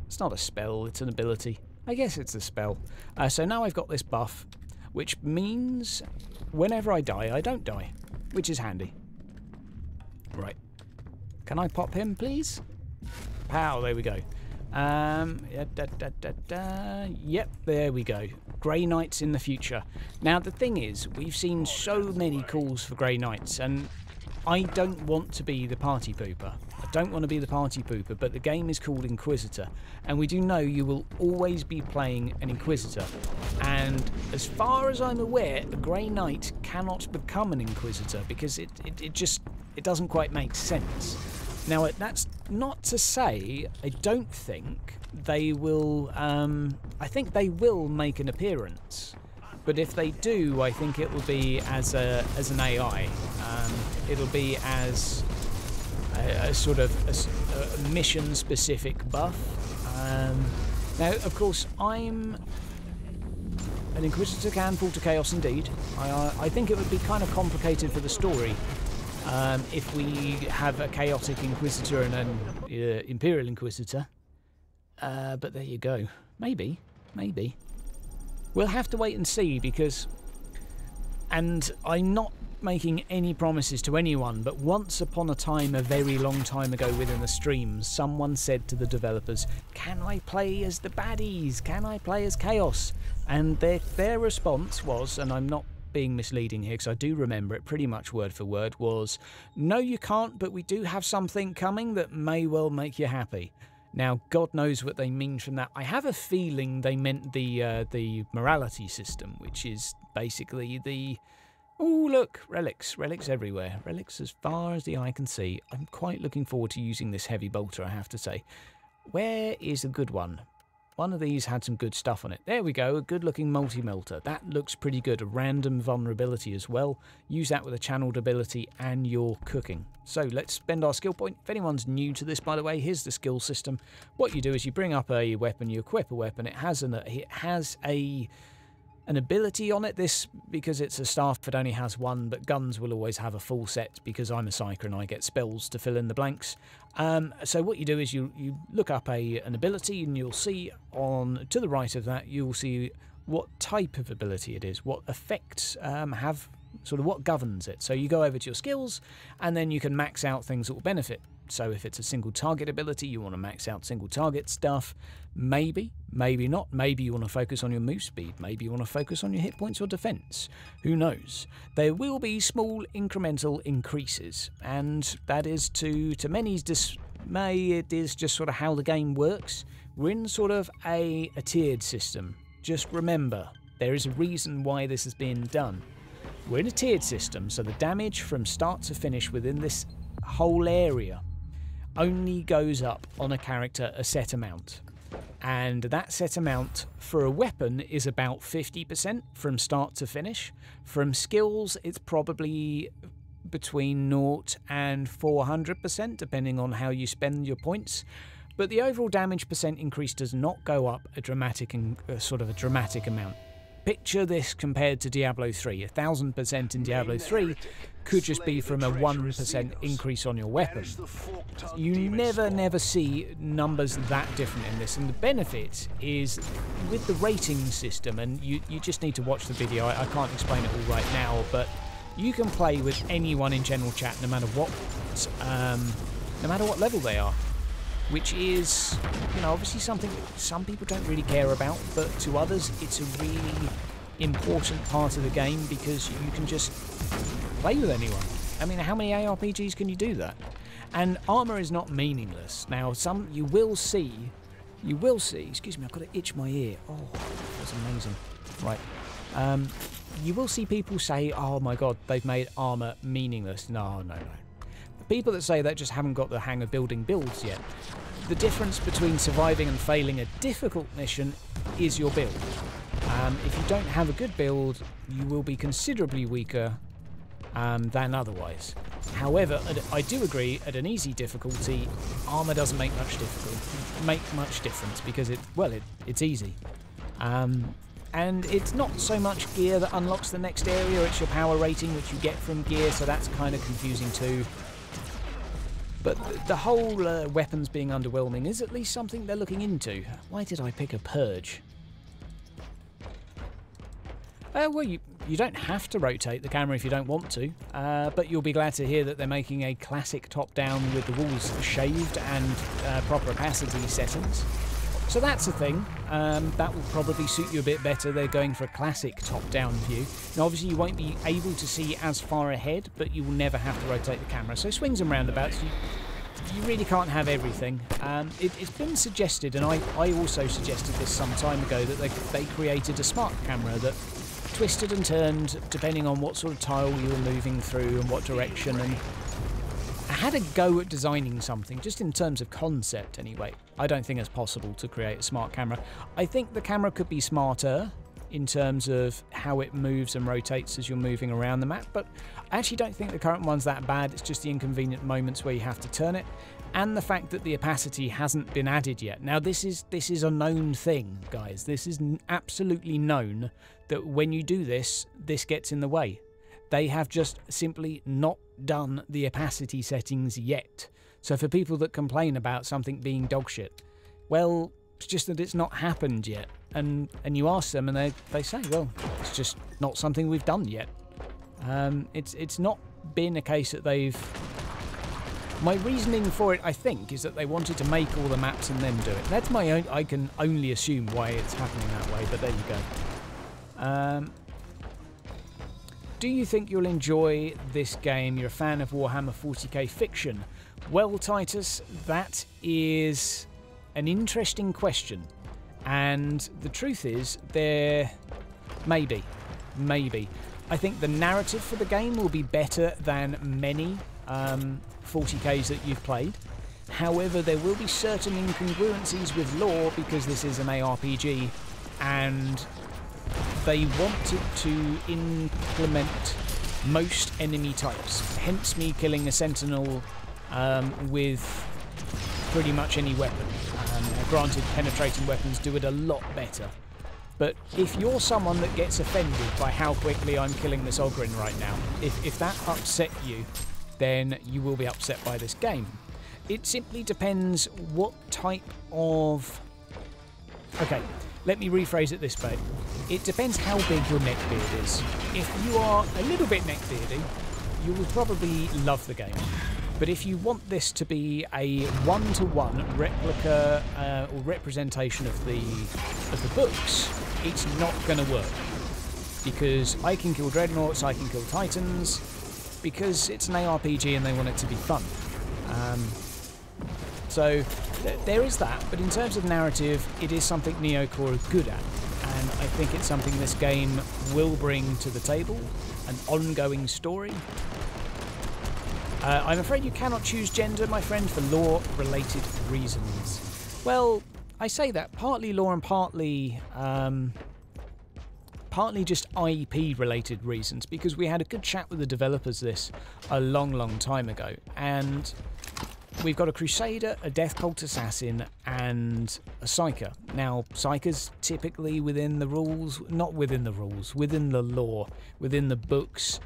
It's not a spell, it's an ability. I guess it's a spell. So now I've got this buff, which means whenever I die, I don't die. Which is handy. Right. Can I pop him, please? Pow, there we go. Yep, there we go. Grey Knights in the future. Now the thing is, we've seen so many calls for Grey Knights, and I don't want to be the party pooper. I don't want to be the party pooper, but the game is called Inquisitor, and we do know you will always be playing an Inquisitor. And as far as I'm aware, a Grey Knight cannot become an Inquisitor because it doesn't quite make sense. Now, that's not to say I don't think they will. I think they will make an appearance, but if they do, I think it will be as an AI. It'll be as a sort of a mission-specific buff. Now, of course, I'm an Inquisitor can fall to chaos indeed. I think it would be kind of complicated for the story. If we have a chaotic Inquisitor and an Imperial Inquisitor. But there you go. Maybe. We'll have to wait and see because... And I'm not making any promises to anyone, but once upon a time, a very long time ago within the stream, someone said to the developers, can I play as the baddies? Can I play as Chaos? And their response was, and I'm not being misleading here because I do remember it pretty much word for word, was no you can't, but we do have something coming that may well make you happy. Now God knows what they mean from that. I have a feeling they meant the morality system, which is basically the look, relics everywhere, relics as far as the eye can see. I'm quite looking forward to using this heavy bolter, I have to say. Where is a good one? One of these had some good stuff on it. There we go, a good-looking multi-melter. That looks pretty good. A random vulnerability as well. Use that with a channeled ability and your cooking. So let's spend our skill point. If anyone's new to this, by the way, here's the skill system. What you do is you bring up a weapon, you equip a weapon. It has an ability on it. This, because it's a staff, it only has one, but guns will always have a full set because I'm a Psyker and I get spells to fill in the blanks. So what you do is you look up an ability and you'll see to the right of that, you'll see what type of ability it is, what effects have, sort of what governs it. So you go over to your skills and then you can max out things that will benefit. So if it's a single target ability, you want to max out single target stuff. Maybe not. Maybe you want to focus on your move speed. Maybe you want to focus on your hit points or defense. Who knows? There will be small incremental increases, and that is to many's dismay, it is just sort of how the game works. We're in sort of a tiered system. Just remember, there is a reason why this is being done. We're in a tiered system, so the damage from start to finish within this whole area only goes up on a character a set amount, and that set amount for a weapon is about 50% from start to finish. From skills it's probably between 0 and 400% depending on how you spend your points, but the overall damage percent increase does not go up a dramatic amount. Picture this compared to Diablo 3. 1000% in Diablo 3 could just be from a 1% increase on your weapon. You never see numbers that different in this, and the benefit is with the rating system, and you just need to watch the video. I can't explain it all right now, but you can play with anyone in general chat no matter what level they are. Which is, obviously something some people don't really care about, but to others it's a really important part of the game because you can just play with anyone. I mean, how many ARPGs can you do that? And armor is not meaningless. Now, you will see, excuse me, I've got to itch my ear. Oh, that's amazing. Right. You will see people say, oh my god, they've made armor meaningless. No. People that say that just haven't got the hang of building builds yet. The difference between surviving and failing a difficult mission is your build. If you don't have a good build, you will be considerably weaker than otherwise. However, I do agree, at an easy difficulty, armor doesn't make much difference because it's easy. And it's not so much gear that unlocks the next area, it's your power rating which you get from gear, so that's kind of confusing too. But the whole weapons being underwhelming is at least something they're looking into. Why did I pick a purge? Well, You don't have to rotate the camera if you don't want to, but you'll be glad to hear that they're making a classic top-down with the walls shaved and proper opacity settings. So that's a thing. That will probably suit you a bit better. They're going for a classic top-down view. Now, obviously, you won't be able to see as far ahead, but you will never have to rotate the camera. So swings and roundabouts, you really can't have everything. It's been suggested, and I also suggested this some time ago, that they created a smart camera that twisted and turned depending on what sort of tile you were moving through and what direction. And I had a go at designing something, just in terms of concept anyway. I don't think it's possible to create a smart camera. I think the camera could be smarter in terms of how it moves and rotates as you're moving around the map, but I actually don't think the current one's that bad. It's just the inconvenient moments where you have to turn it, and the fact that the opacity hasn't been added yet. Now, this is a known thing, guys. This is absolutely known that when you do this, this gets in the way. They have just simply not done the opacity settings yet. So for people that complain about something being dogshit, well, it's just that it's not happened yet. And you ask them and they say, well, it's just not something we've done yet. It's not been a case that they've... My reasoning for it, I think, is that they wanted to make all the maps and then do it. That's my own... I can only assume why it's happening that way, but there you go. Do you think you'll enjoy this game? You're a fan of Warhammer 40K fiction. Well, Titus, that is an interesting question. And the truth is, there... Maybe. I think the narrative for the game will be better than many 40Ks that you've played. However, there will be certain incongruencies with lore because this is an ARPG, and they wanted to implement most enemy types, hence me killing a sentinel with pretty much any weapon. Granted, penetrating weapons do it a lot better, but if you're someone that gets offended by how quickly I'm killing this Ogryn right now, if that upset you, then you will be upset by this game. It simply depends what type of... Okay, let me rephrase it this way. It depends how big your neckbeard is. If you are a little bit neckbeardy, you will probably love the game. But if you want this to be a one-to-one replica or representation of the books, it's not going to work. Because I can kill dreadnoughts, I can kill titans, because it's an ARPG and they want it to be fun. So there is that, but in terms of narrative, it is something Neocore are good at, and I think it's something this game will bring to the table, an ongoing story. I'm afraid you cannot choose gender, my friend, for lore-related reasons. Well, I say that, partly lore and partly just IP-related reasons, because we had a good chat with the developers this a long time ago, and we've got a Crusader, a Death Cult Assassin, and a Psyker. Now, Psyker's typically within the rules, not within the rules, within the lore, within the books,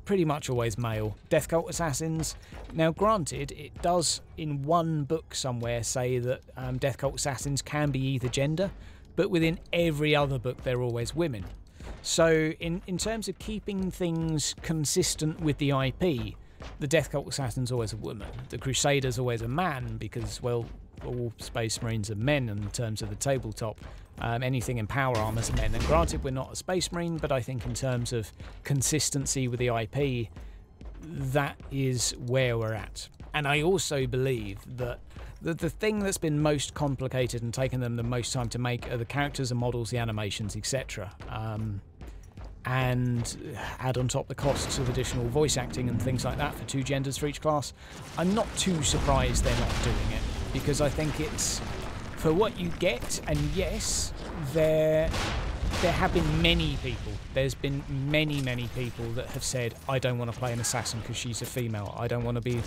pretty much always male. Death Cult Assassins, now granted, it does in one book somewhere say that Death Cult Assassins can be either gender, but within every other book they're always women. So in terms of keeping things consistent with the IP, the Death Cult Assassin's always a woman. The Crusader's always a man because, well, all Space Marines are men in terms of the tabletop. Anything in power armor's men. And granted, we're not a Space Marine, but I think in terms of consistency with the IP, that is where we're at. And I also believe that the thing that's been most complicated and taken them the most time to make are the characters and models, the animations, etc. And add on top the costs of additional voice acting and things like that for 2 genders for each class. I'm not too surprised they're not doing it, because I think it's for what you get. And yes, there have been many people, there's been many people that have said, I don't want to play an assassin because she's a female. I don't want to be,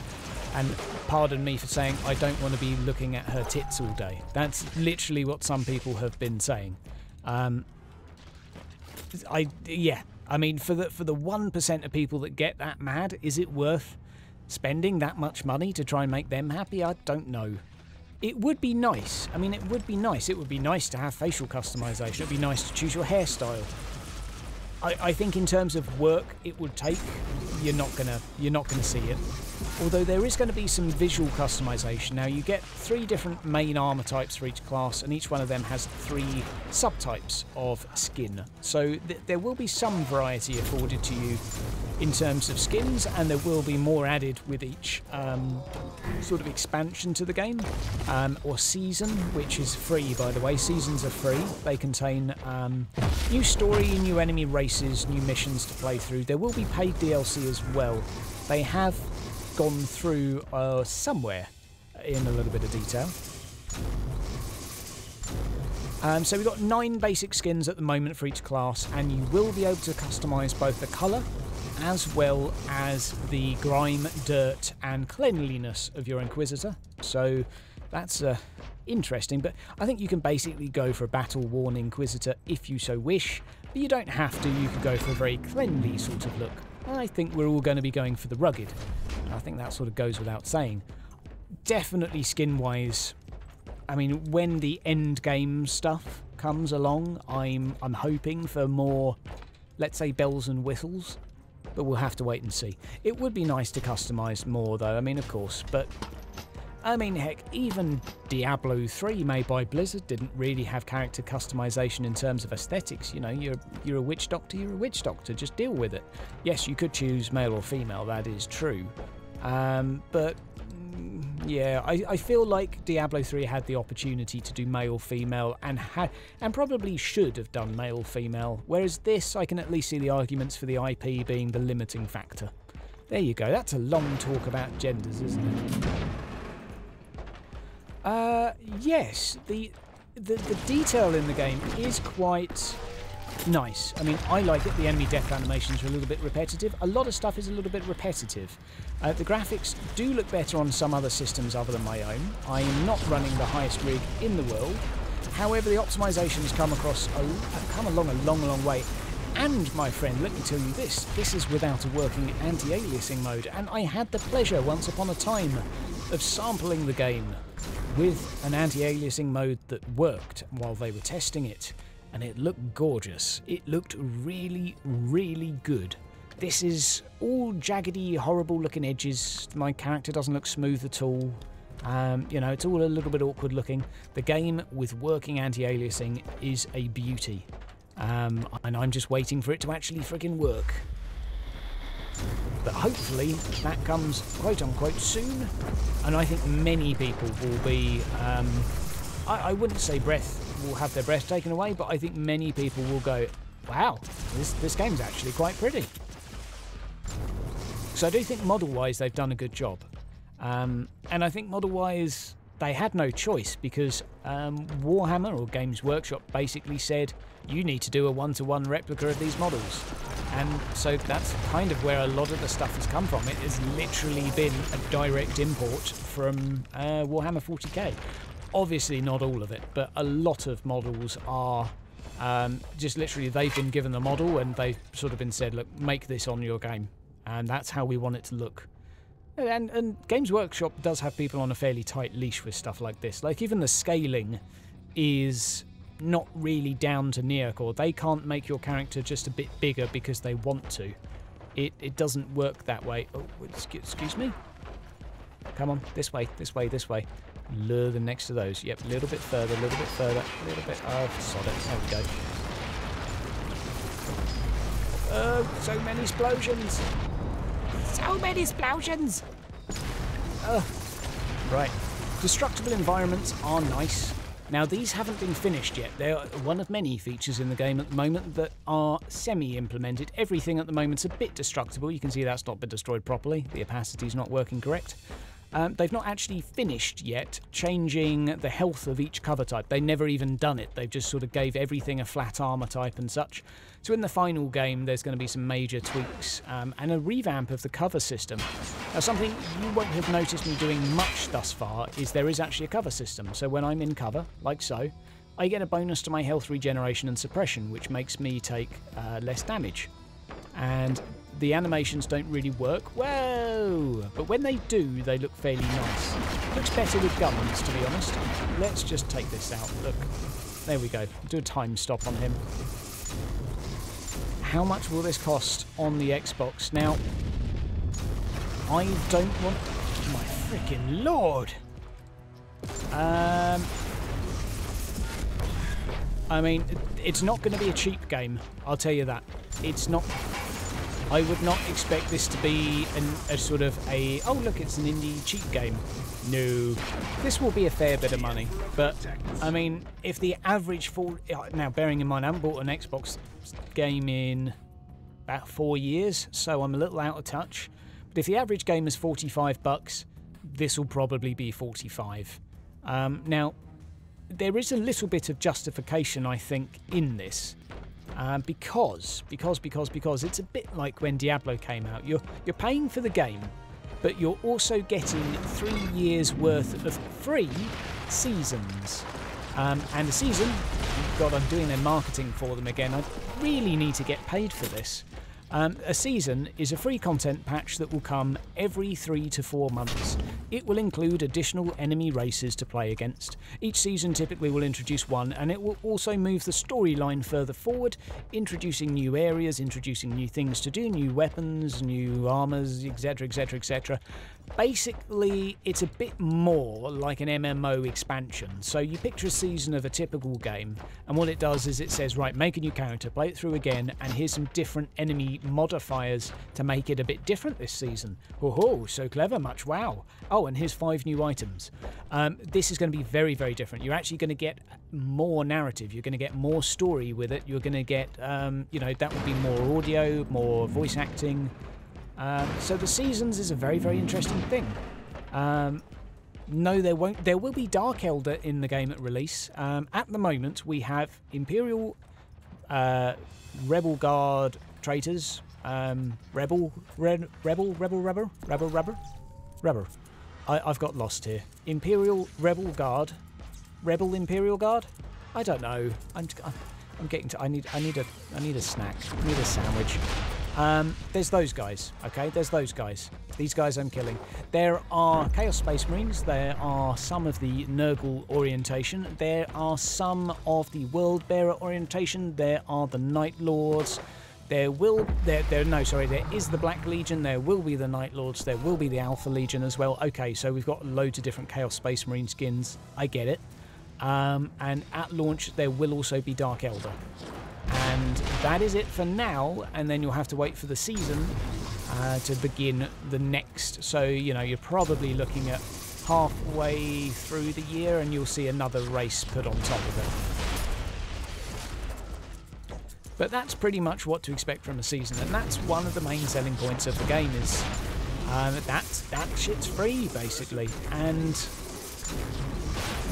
and pardon me for saying, I don't want to be looking at her tits all day. That's literally what some people have been saying. Yeah, I mean, for the 1% of people that get that mad, is it worth spending that much money to try and make them happy? I don't know. It would be nice. I mean, it would be nice. It would be nice to have facial customization. It would be nice to choose your hairstyle. I think in terms of work it would take, you're not gonna see it. Although there is going to be some visual customization. Now you get 3 different main armor types for each class, and each one of them has 3 subtypes of skin. So there will be some variety afforded to you in terms of skins, and there will be more added with each sort of expansion to the game, or season, which is free, by the way. Seasons are free. They contain new story, new enemy races, new missions to play through. There will be paid DLC as well. They have gone through somewhere in a little bit of detail. So we've got 9 basic skins at the moment for each class, and you will be able to customise both the colour as well as the grime, dirt and cleanliness of your Inquisitor. So that's interesting, but I think you can basically go for a battle-worn Inquisitor if you so wish, but you don't have to. You could go for a very cleanly sort of look. I think we're all going to be going for the rugged. I think that sort of goes without saying. Definitely skin-wise, I mean, when the end game stuff comes along, I'm hoping for more, let's say, bells and whistles, but we'll have to wait and see. It would be nice to customise more, though, I mean, of course, but I mean, heck, even Diablo 3 made by Blizzard didn't really have character customization in terms of aesthetics. You know, you're a witch doctor, you're a witch doctor, just deal with it. Yes, you could choose male or female, that is true. But yeah, I feel like Diablo 3 had the opportunity to do male-female and probably should have done male-female, whereas this, I can at least see the arguments for the IP being the limiting factor. There you go, that's a long talk about genders, isn't it? Yes, the detail in the game is quite nice. I mean, I like it. The enemy death animations are a little bit repetitive. A lot of stuff is a little bit repetitive. The graphics do look better on some other systems other than my own. I am not running the highest rig in the world. However, the optimizations come along a long way. And, my friend, let me tell you this is without a working anti-aliasing mode, and I had the pleasure once upon a time of sampling the game with an anti-aliasing mode that worked while they were testing it, and it looked gorgeous. It looked really, really good. This is all jaggedy, horrible looking edges. My character doesn't look smooth at all. You know, it's all a little bit awkward looking. The game with working anti-aliasing is a beauty. And I'm just waiting for it to actually friggin' work. But hopefully that comes quote-unquote soon, and I think many people will be, I wouldn't say will have their breath taken away, but I think many people will go, wow, this game's actually quite pretty. So I do think model-wise they've done a good job. And I think model-wise they had no choice, because Warhammer, or Games Workshop, basically said, you need to do a one-to-one replica of these models. And so that's kind of where a lot of the stuff has come from. It has literally been a direct import from Warhammer 40K. Obviously not all of it, but a lot of models are just literally they've been given the model and they've sort of been said, look, make this on your game. And that's how we want it to look. And Games Workshop does have people on a fairly tight leash with stuff like this. Like, even the scaling is not really down to Neocore. They can't make your character just a bit bigger because they want to. It doesn't work that way. Oh, excuse me? Come on, this way, this way, this way. Lure them next to those. Yep, a little bit further, a little bit further, a little bit... Oh, sod it. There we go. Oh, so many explosions! So many explosions! Right. Destructible environments are nice. Now, these haven't been finished yet. They're one of many features in the game at the moment that are semi-implemented. Everything at the moment's a bit destructible. You can see that's not been destroyed properly. The opacity's not working correct. They've not actually finished yet changing the health of each cover type. They've never even done it. They've just sort of gave everything a flat armor type and such. So in the final game, there's going to be some major tweaks and a revamp of the cover system. Now, something you won't have noticed me doing much thus far is there is actually a cover system. So when I'm in cover, like so, I get a bonus to my health regeneration and suppression, which makes me take less damage. And the animations don't really work, whoa! But when they do, they look fairly nice. Looks better with guns, to be honest. Let's just take this out. Look, there we go. Do a time stop on him. how much will this cost on the Xbox? Now, I don't want... My freaking lord! I mean, it's not going to be a cheap game, I'll tell you that. It's not... I would not expect this to be a sort of a, oh look, it's an indie cheap game. No. This will be a fair bit of money, but, I mean, if the average... Now, bearing in mind, I haven't bought an Xbox game in about 4 years, so I'm a little out of touch. But if the average game is $45, this will probably be 45. Now, there is a little bit of justification, I think, in this, because it's a bit like when Diablo came out. You're paying for the game, but you're also getting 3 years worth of free seasons. And a season, God, I'm doing their marketing for them again. I really need to get paid for this. A season is a free content patch that will come every 3 to 4 months. It will include additional enemy races to play against. Each season typically will introduce one, and it will also move the storyline further forward, introducing new areas, introducing new things to do, new weapons, new armors, etc, etc, etc. Basically, it's a bit more like an MMO expansion. So you picture a season of a typical game, and what it does is it says, right, make a new character, play it through again, and here's some different enemy modifiers to make it a bit different this season. Oh, so clever, much wow. Oh, and here's 5 new items. This is going to be very, very different. You're actually going to get more narrative. You're going to get more story with it. You're going to get, you know, that would be more audio, more voice acting. So the seasons is a very, very interesting thing. No, there will be Dark Elder in the game at release. At the moment, we have Imperial, Rebel Guard traitors, Rebel. I've got lost here. Imperial Rebel Guard, Rebel Imperial Guard. I don't know. I'm getting to. I need a snack. I need a sandwich. There's those guys, okay? There's those guys. These guys I'm killing. There are Chaos Space Marines. There are some of the Nurgle orientation. There are some of the World Bearer orientation. There are the Night Lords. There is the Black Legion. There will be the Night Lords. There will be the Alpha Legion as well. Okay, so we've got loads of different Chaos Space Marine skins. I get it. And at launch, there will also be Dark Elder. And that is it for now, and then you'll have to wait for the season to begin the next. So, you know, you're probably looking at halfway through the year and you'll see another race put on top of it. But that's pretty much what to expect from a season, and that's one of the main selling points of the game is that shit's free, basically. And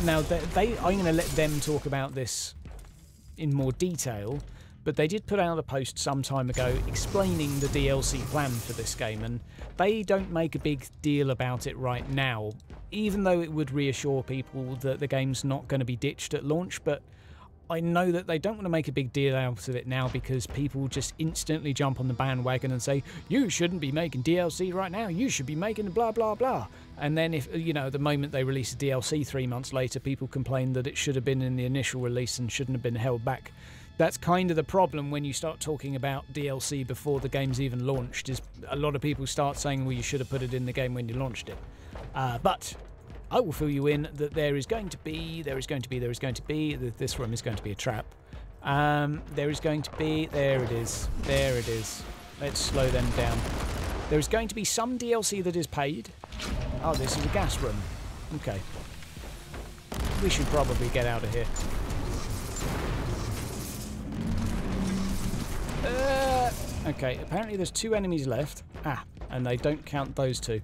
now, I'm going to let them talk about this in more detail, but they did put out a post some time ago explaining the DLC plan for this game, and they don't make a big deal about it right now, even though it would reassure people that the game's not going to be ditched at launch. But I know that they don't want to make a big deal out of it now because people just instantly jump on the bandwagon and say, you shouldn't be making DLC right now, you should be making blah blah blah. And then, if you know, the moment they release a DLC 3 months later, people complain that it should have been in the initial release and shouldn't have been held back. That's kind of the problem when you start talking about DLC before the game's even launched, is a lot of people start saying, well, you should have put it in the game when you launched it. But I will fill you in that there is going to be, this room is going to be a trap. There is going to be, there it is. Let's slow them down. There is going to be some DLC that is paid. Oh, this is a gas room. Okay. We should probably get out of here. Okay, apparently there's 2 enemies left. And they don't count those 2.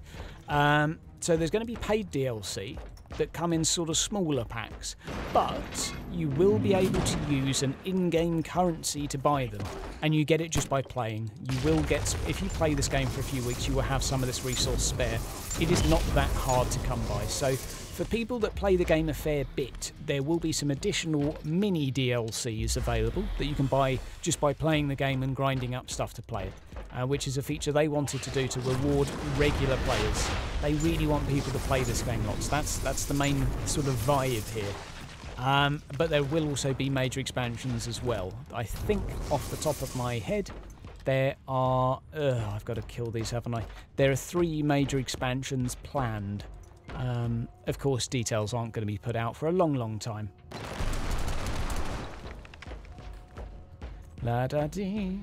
So there's going to be paid DLC that come in sort of smaller packs, but you will be able to use an in-game currency to buy them, and you get it just by playing. You will get, if you play this game for a few weeks, you will have some of this resource spare. It is not that hard to come by. So for people that play the game a fair bit, there will be some additional mini DLCs available that you can buy just by playing the game and grinding up stuff to play it, which is a feature they wanted to do to reward regular players. They really want people to play this game lots. That's the main sort of vibe here. But there will also be major expansions as well. I think off the top of my head there are... I've got to kill these, haven't I? There are 3 major expansions planned. Of course, details aren't going to be put out for a long, long time. La-da-dee.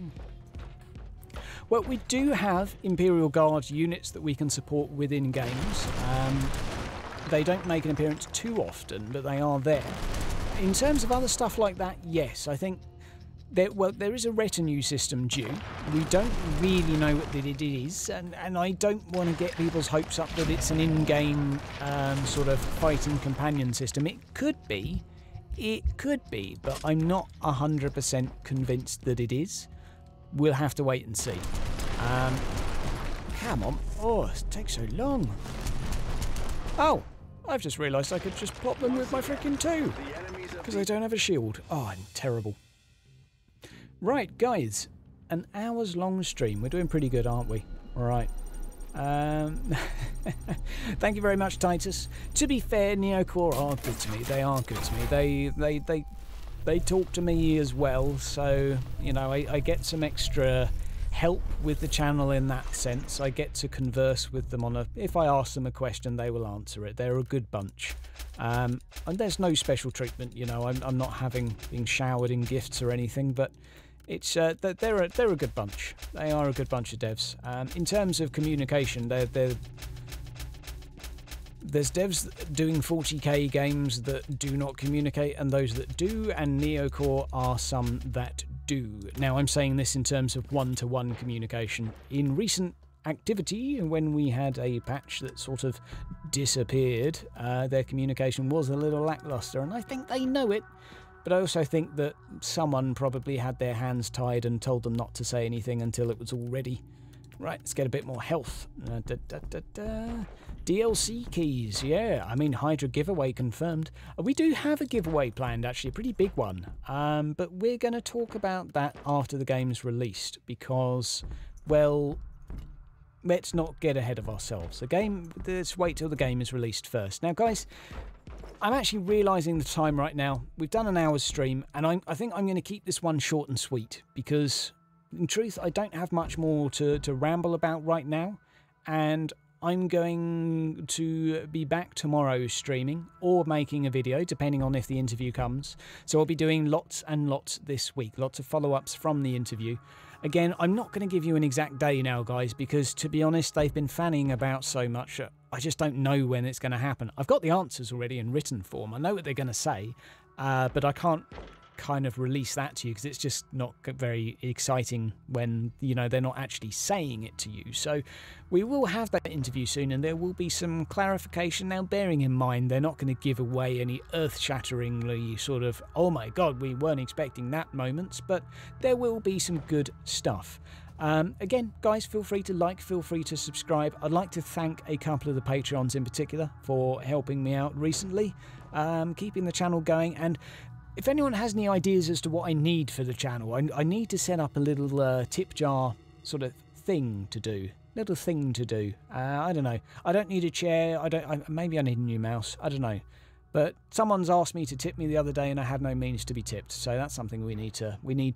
Well, we do have Imperial Guard units that we can support within games. They don't make an appearance too often, but they are there. In terms of other stuff like that, yes, I think there is a retinue system due. We don't really know what it is, and I don't want to get people's hopes up that it's an in-game sort of fighting companion system. It could be, but I'm not 100% convinced that it is. We'll have to wait and see. Come on. Oh, it takes so long. Oh, I've just realised I could just plop them with my freaking 2. Because I don't have a shield. Oh, I'm terrible. Right, guys. An hour's long stream. We're doing pretty good, aren't we? All right. Thank you very much, Titus. To be fair, Neocore are good to me. They are good to me. They talk to me as well, so you know I get some extra help with the channel in that sense. I get to converse with them on a... If I ask them a question, they will answer it. They're a good bunch. And there's no special treatment, you know. I'm not being showered in gifts or anything, but it's they're a good bunch. They are a good bunch of devs. In terms of communication, there's devs doing 40k games that do not communicate and those that do, and Neocore are some that do. Now, I'm saying this in terms of one-to-one communication. In recent activity, when we had a patch that sort of disappeared, their communication was a little lackluster, and I think they know it. But I also think that someone probably had their hands tied and told them not to say anything until it was all ready. Right, let's get a bit more health. DLC keys, yeah. I mean, Hydra giveaway confirmed. We do have a giveaway planned, actually, a pretty big one. But we're going to talk about that after the game's released because, well, let's not get ahead of ourselves. Let's wait till the game is released first. Now, guys, I'm actually realising the time right now. We've done an hour's stream, and I think I'm going to keep this one short and sweet because, in truth, I don't have much more to ramble about right now, and I'm going to be back tomorrow streaming or making a video, depending on if the interview comes. So I'll be doing lots and lots this week, lots of follow-ups from the interview. Again, I'm not going to give you an exact day now, guys, because, to be honest, they've been fanning about so much. I just don't know when it's going to happen. I've got the answers already in written form. I know what they're going to say, but I can't kind of release that to you because it's just not very exciting when, you know, they're not actually saying it to you. So we will have that interview soon, and there will be some clarification. Now, bearing in mind they're not going to give away any earth-shatteringly sort of, oh my god, we weren't expecting that moments, but there will be some good stuff. Again, guys, feel free to like, feel free to subscribe. I'd like to thank a couple of the Patreons in particular for helping me out recently, keeping the channel going. And if anyone has any ideas as to what I need for the channel, I need to set up a little tip jar sort of thing to do. I don't know. I don't need a chair. Maybe I need a new mouse. I don't know. But someone's asked me to tip me the other day, and I had no means to be tipped. So that's something we need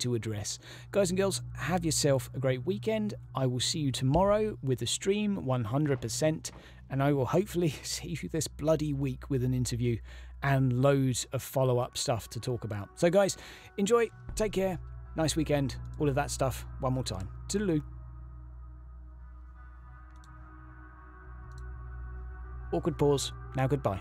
to address. Guys and girls, have yourself a great weekend. I will see you tomorrow with a stream, 100%, and I will hopefully see you this bloody week with an interview and loads of follow-up stuff to talk about. So guys, enjoy, take care, nice weekend, all of that stuff. One more time. Toodaloo. Awkward pause. Now goodbye.